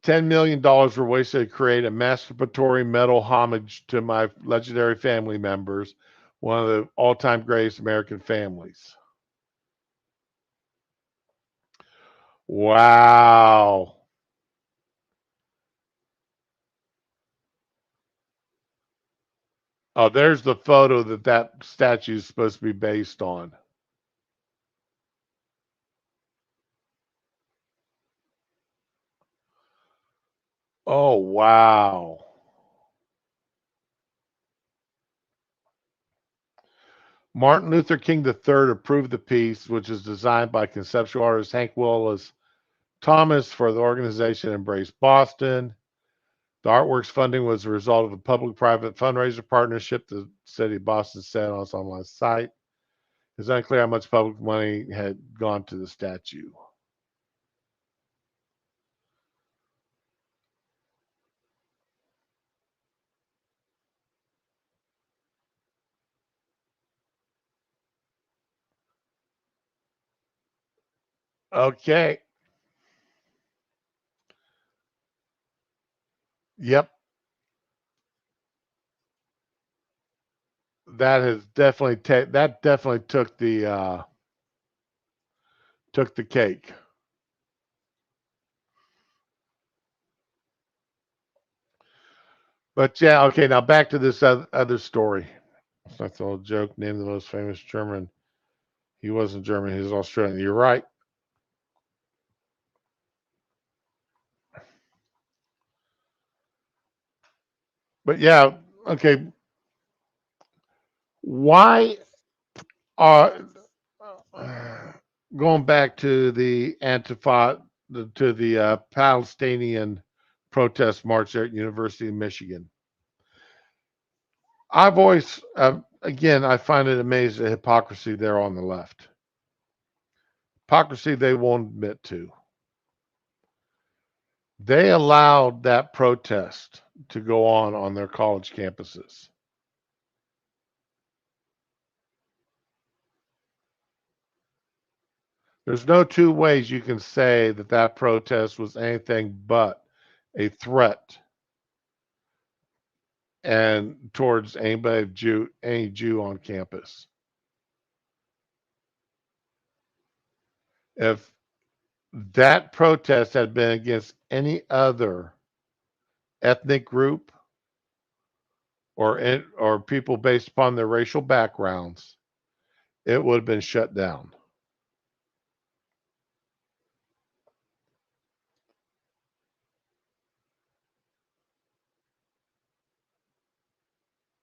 $10 million were wasted to create a masturbatory metal homage to my legendary family members, one of the all-time greatest American families. Wow. Oh, there's the photo that statue is supposed to be based on. Oh, wow. Martin Luther King III approved the piece, which is designed by conceptual artist Hank Willis Thomas for the organization Embrace Boston. The artwork's funding was a result of a public-private fundraiser partnership the city of Boston said on its online site. It's unclear how much public money had gone to the statue. Okay. Yep. That has definitely that definitely took the cake. But yeah, okay, now back to this other story. It's not the old joke, name the most famous German. He wasn't German, he was Australian. You're right. But yeah, okay. Why are going back to the Antifa to the Palestinian protest march at University of Michigan? I've always, again, I find it amazing the hypocrisy there on the left. Hypocrisy they won't admit to. They allowed that protest to go on their college campuses. There's no two ways you can say that that protest was anything but a threat and towards any Jew on campus. If that protest had been against any other ethnic group or people based upon their racial backgrounds, it would have been shut down.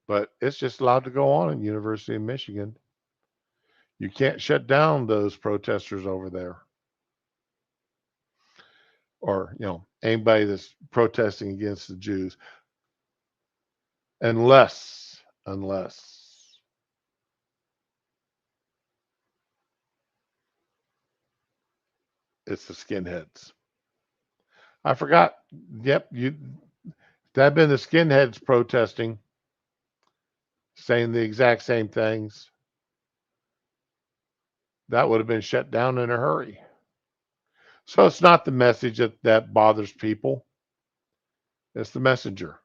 But it's just allowed to go on in University of Michigan. You can't shut down those protesters over there, or anybody that's protesting against the Jews, unless it's the skinheads. I forgot. Yep, that had been the skinheads protesting, saying the exact same things. That would have been shut down in a hurry. So it's not the message that bothers people. It's the messenger.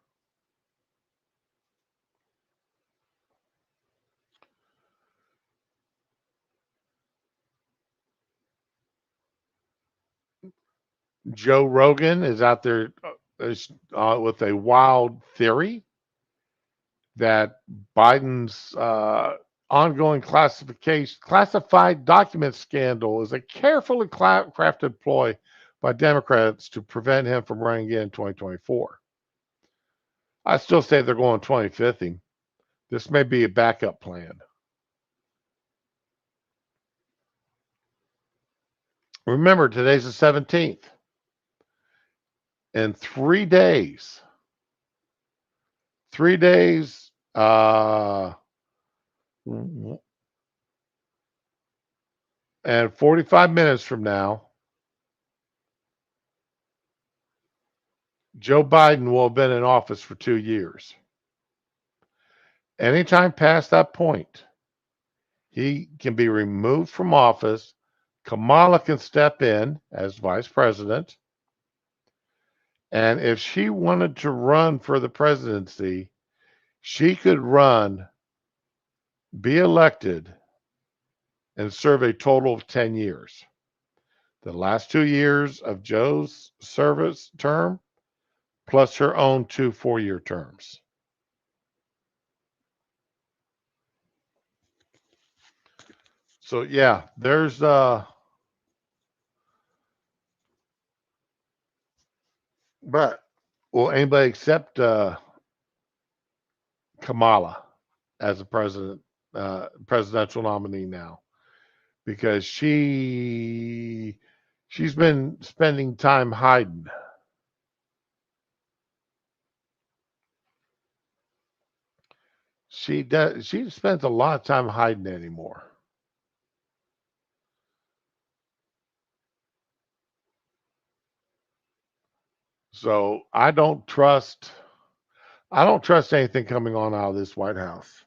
Joe Rogan is out there with a wild theory that Biden's ongoing classified document scandal is a carefully crafted ploy by Democrats to prevent him from running again in 2024. I still say they're going 2050. This may be a backup plan. Remember, today's the 17th. In 3 days, 3 days, and 45 minutes from now, Joe Biden will have been in office for 2 years. Anytime past that point, he can be removed from office. Kamala can step in as vice president. And if she wanted to run for the presidency, she could run, be elected, and serve a total of 10 years. The last 2 years of Joe's service term, plus her own 2 4-year terms. So yeah, there's but will anybody accept Kamala as a presidential nominee now? Because she's been spending time hiding. She spends a lot of time hiding anymore. So I don't trust anything coming on out of this White House.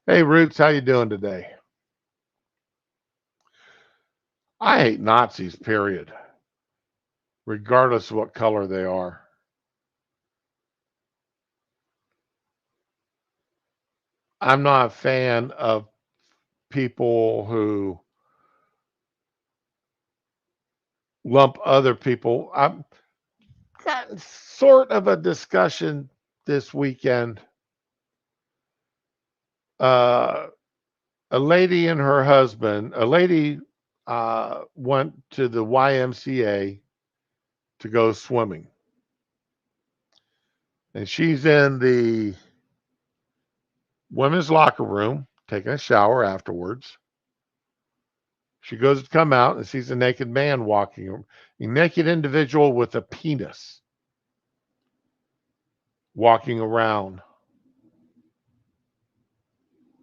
Hey Roots, how you doing today? I hate Nazis, period, regardless of what color they are. I'm not a fan of people who lump other people. I've gotten sort of a discussion this weekend. Uh, a lady and her husband, a lady went to the YMCA to go swimming. And she's in the women's locker room taking a shower afterwards. She goes to come out and sees a naked man walking, a naked individual with a penis walking around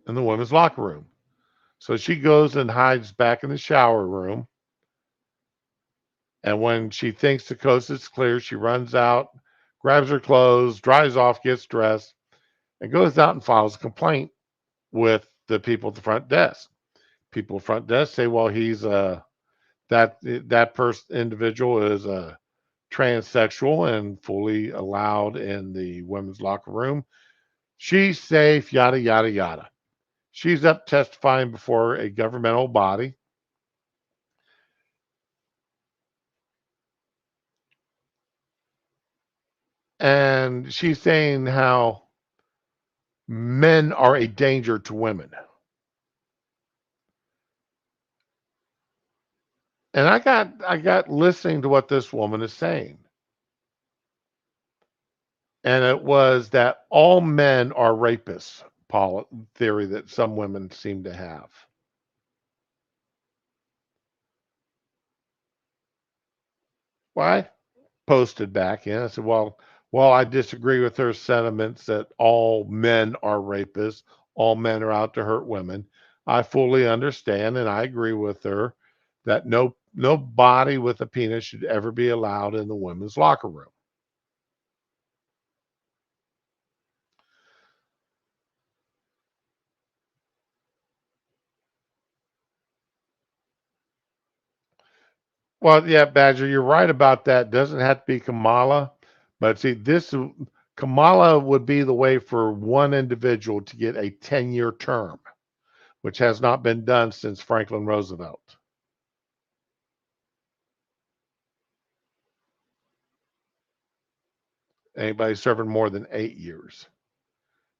in the women's locker room. So she goes and hides back in the shower room. And when she thinks the coast is clear, she runs out, grabs her clothes, dries off, gets dressed, and goes out and files a complaint with the people at the front desk. People at the front desk say, well, he's that person individual is a transsexual and fully allowed in the women's locker room. She's safe, yada yada yada. She's up testifying before a governmental body. And she's saying how men are a danger to women. And I got listening to what this woman is saying. And it was that all men are rapists, theory that some women seem to have. Why? Posted back in. I said, well, I disagree with her sentiments that all men are rapists, all men are out to hurt women. I fully understand and I agree with her that no body with a penis should ever be allowed in the women's locker room. Well, yeah, Badger, you're right about that. Doesn't have to be Kamala, but see, this Kamala would be the way for one individual to get a 10-year term, which has not been done since Franklin Roosevelt. Anybody serving more than 8 years,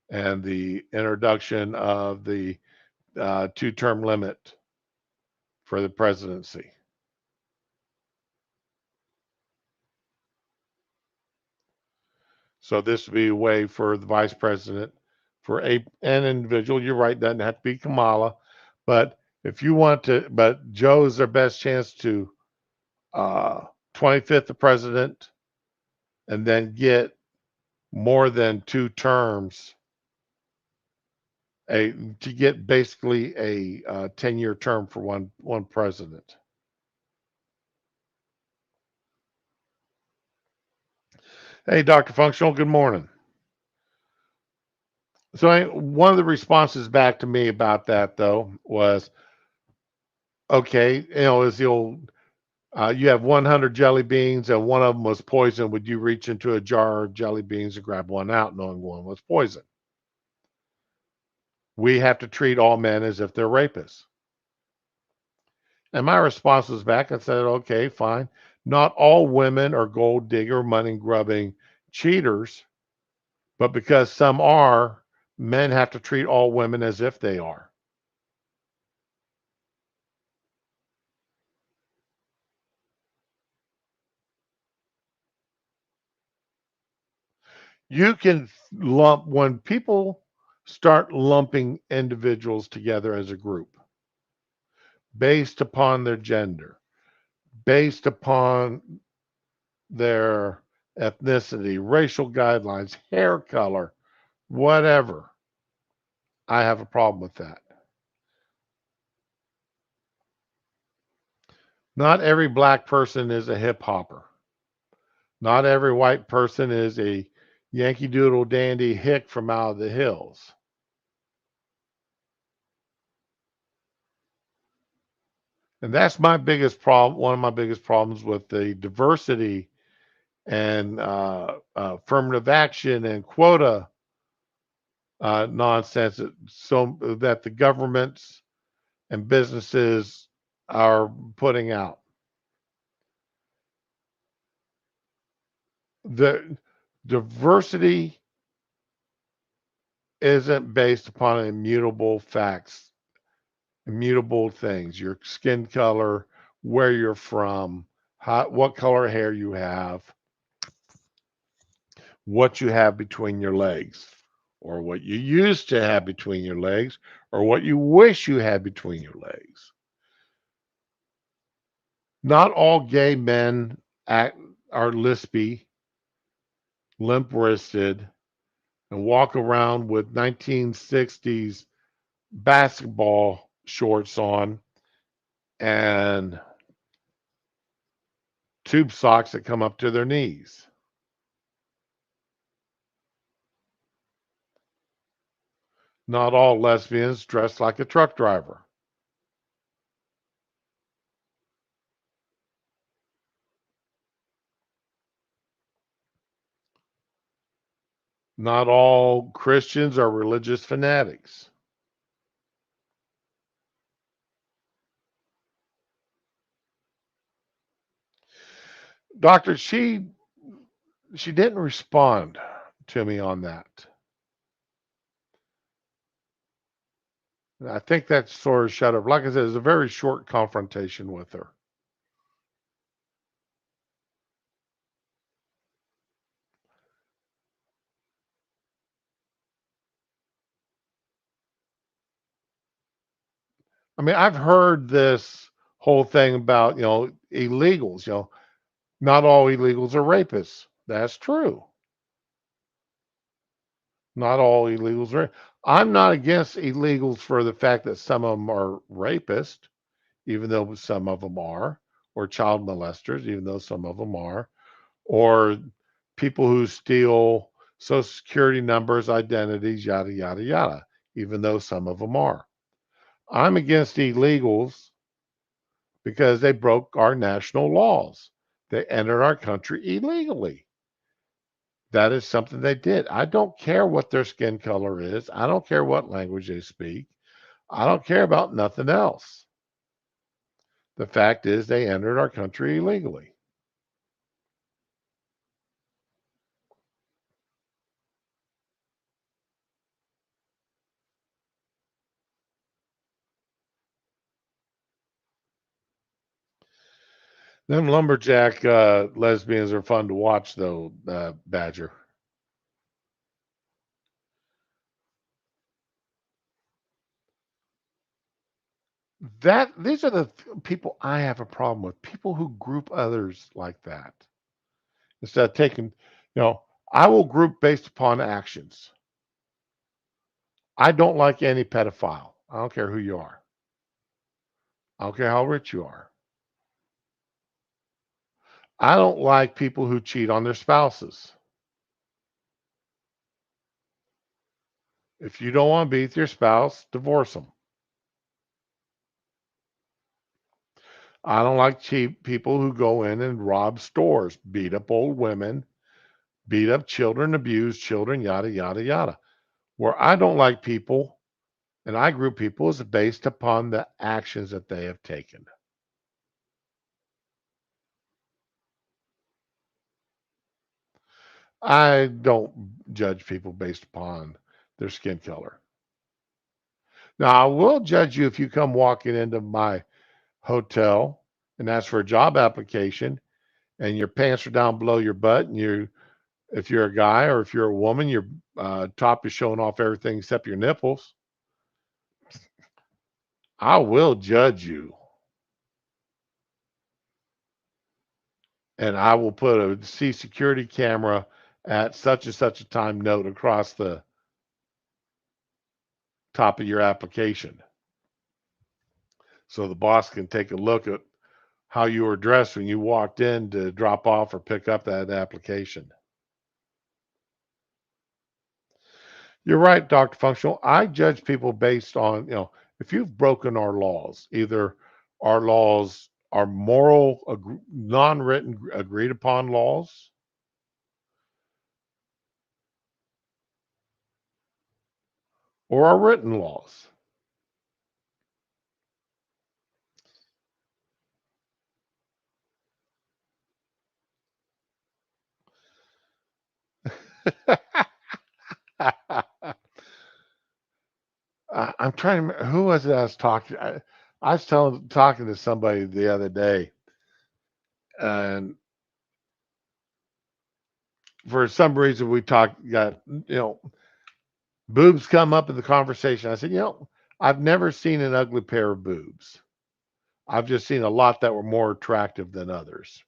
and the introduction of the two-term limit for the presidency. So this would be a way for the vice president, for an individual. You're right, doesn't have to be Kamala, but if you want to, but Joe is their best chance to 25th the president, and then get more than two terms, to get basically a 10-year term for one president. Hey, Dr. Functional, good morning. So one of the responses back to me about that though was, okay, is the old you have 100 jelly beans and one of them was poison. Would you reach into a jar of jelly beans and grab one out knowing one was poison? We have to treat all men as if they're rapists. And my response was back and said, okay, fine. Not all women are gold digger, money grubbing cheaters, but because some are, men have to treat all women as if they are. You can lump, when people start lumping individuals together as a group based upon their gender, based upon their ethnicity, racial guidelines, hair color, whatever, I have a problem with that. Not every black person is a hip hopper. Not every white person is a Yankee Doodle Dandy hick from out of the hills. And that's my biggest problem. One of my biggest problems with the diversity and affirmative action and quota nonsense, so that the governments and businesses are putting out. The diversity isn't based upon immutable facts, immutable things, your skin color, where you're from, what color hair you have, what you have between your legs, or what you used to have between your legs, or what you wish you had between your legs. Not all gay men are lispy, limp wristed, and walk around with 1960s basketball shorts on and tube socks that come up to their knees. Not all lesbians dress like a truck driver. Not all Christians are religious fanatics. Doctor, she didn't respond to me on that. I think that sort of shut up. Like I said, it was a very short confrontation with her. I mean, I've heard this whole thing about, illegals, not all illegals are rapists. That's true. Not all illegals are. I'm not against illegals for the fact that some of them are rapists, even though some of them are, or child molesters, even though some of them are, or people who steal social security numbers, identities, yada, yada, yada, even though some of them are. I'm against illegals because they broke our national laws. They entered our country illegally. That is something they did. I don't care what their skin color is. I don't care what language they speak. I don't care about nothing else. The fact is, they entered our country illegally. Them lumberjack lesbians are fun to watch, though, Badger. These are the people I have a problem with. People who group others like that instead of taking, I will group based upon actions. I don't like any pedophile. I don't care who you are. I don't care how rich you are. I don't like people who cheat on their spouses. If you don't want to be with your spouse, divorce them. I don't like cheap people who go in and rob stores, beat up old women, beat up children, abuse children, yada, yada, yada. Where I don't like people and I group people is based upon the actions that they have taken. I don't judge people based upon their skin color. Now, I will judge you if you come walking into my hotel and ask for a job application and your pants are down below your butt and if you're a guy or if you're a woman, your top is showing off everything except your nipples. I will judge you, and I will put a see security camera at such and such a time note across the top of your application, so the boss can take a look at how you were dressed when you walked in to drop off or pick up that application. You're right, Dr. Functional. I judge people based on, if you've broken our laws, either Our laws are moral, non-written, agreed upon laws, or our written laws. I'm trying to remember, who was it I was talking. I was talking to somebody the other day, and for some reason we got boobs come up in the conversation. I said, I've never seen an ugly pair of boobs. I've just seen a lot that were more attractive than others.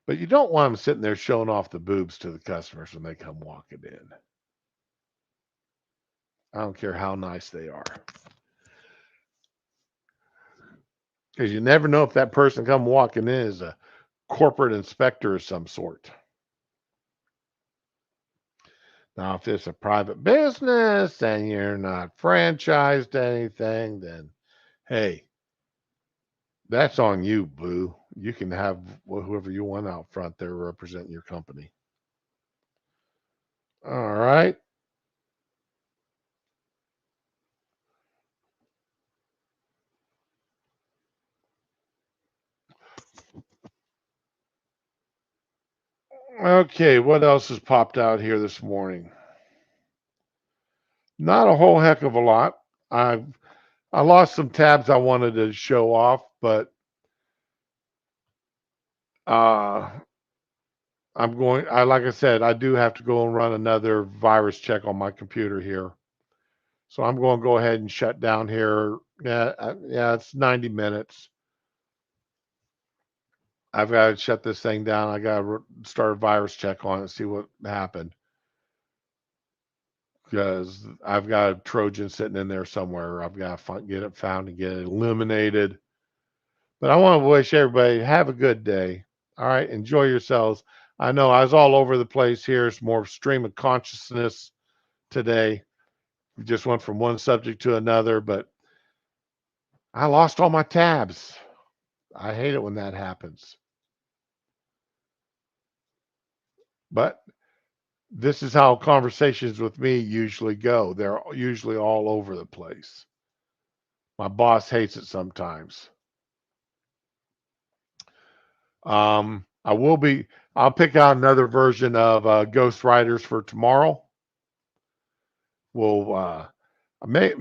But you don't want them sitting there showing off the boobs to the customers when they come walking in. I don't care how nice they are. Because you never know if that person come walking in is a corporate inspector of some sort. Now, if it's a private business and you're not franchised anything, then hey, that's on you, boo. You can have whoever you want out front there representing your company. All right. Okay, what else has popped out here this morning? Not a whole heck of a lot. I lost some tabs I wanted to show off, but uh like I said, I do have to go and run another virus check on my computer here. So I'm going to go ahead and shut down here. Yeah, it's 90 minutes. I've got to shut this thing down. I got to start a virus check on it, see what happened. Because I've got a Trojan sitting in there somewhere. I've got to get it found and get it eliminated. But I want to wish everybody have a good day. All right, enjoy yourselves. I know I was all over the place here. It's more stream of consciousness today. We just went from one subject to another, but I lost all my tabs. I hate it when that happens. But this is how conversations with me usually go. They're usually all over the place. My boss hates it sometimes. I'll pick out another version of Ghost Riders for tomorrow. We'll may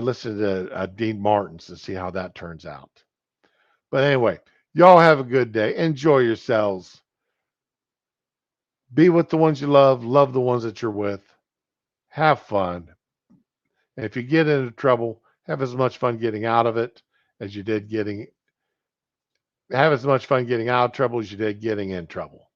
listen to Dean Martins and see how that turns out. But anyway, y'all have a good day. Enjoy yourselves. Be with the ones you love the ones that you're with. Have fun. And if you get into trouble, have as much fun getting out of it as you did getting have as much fun getting out of trouble as you did getting in trouble.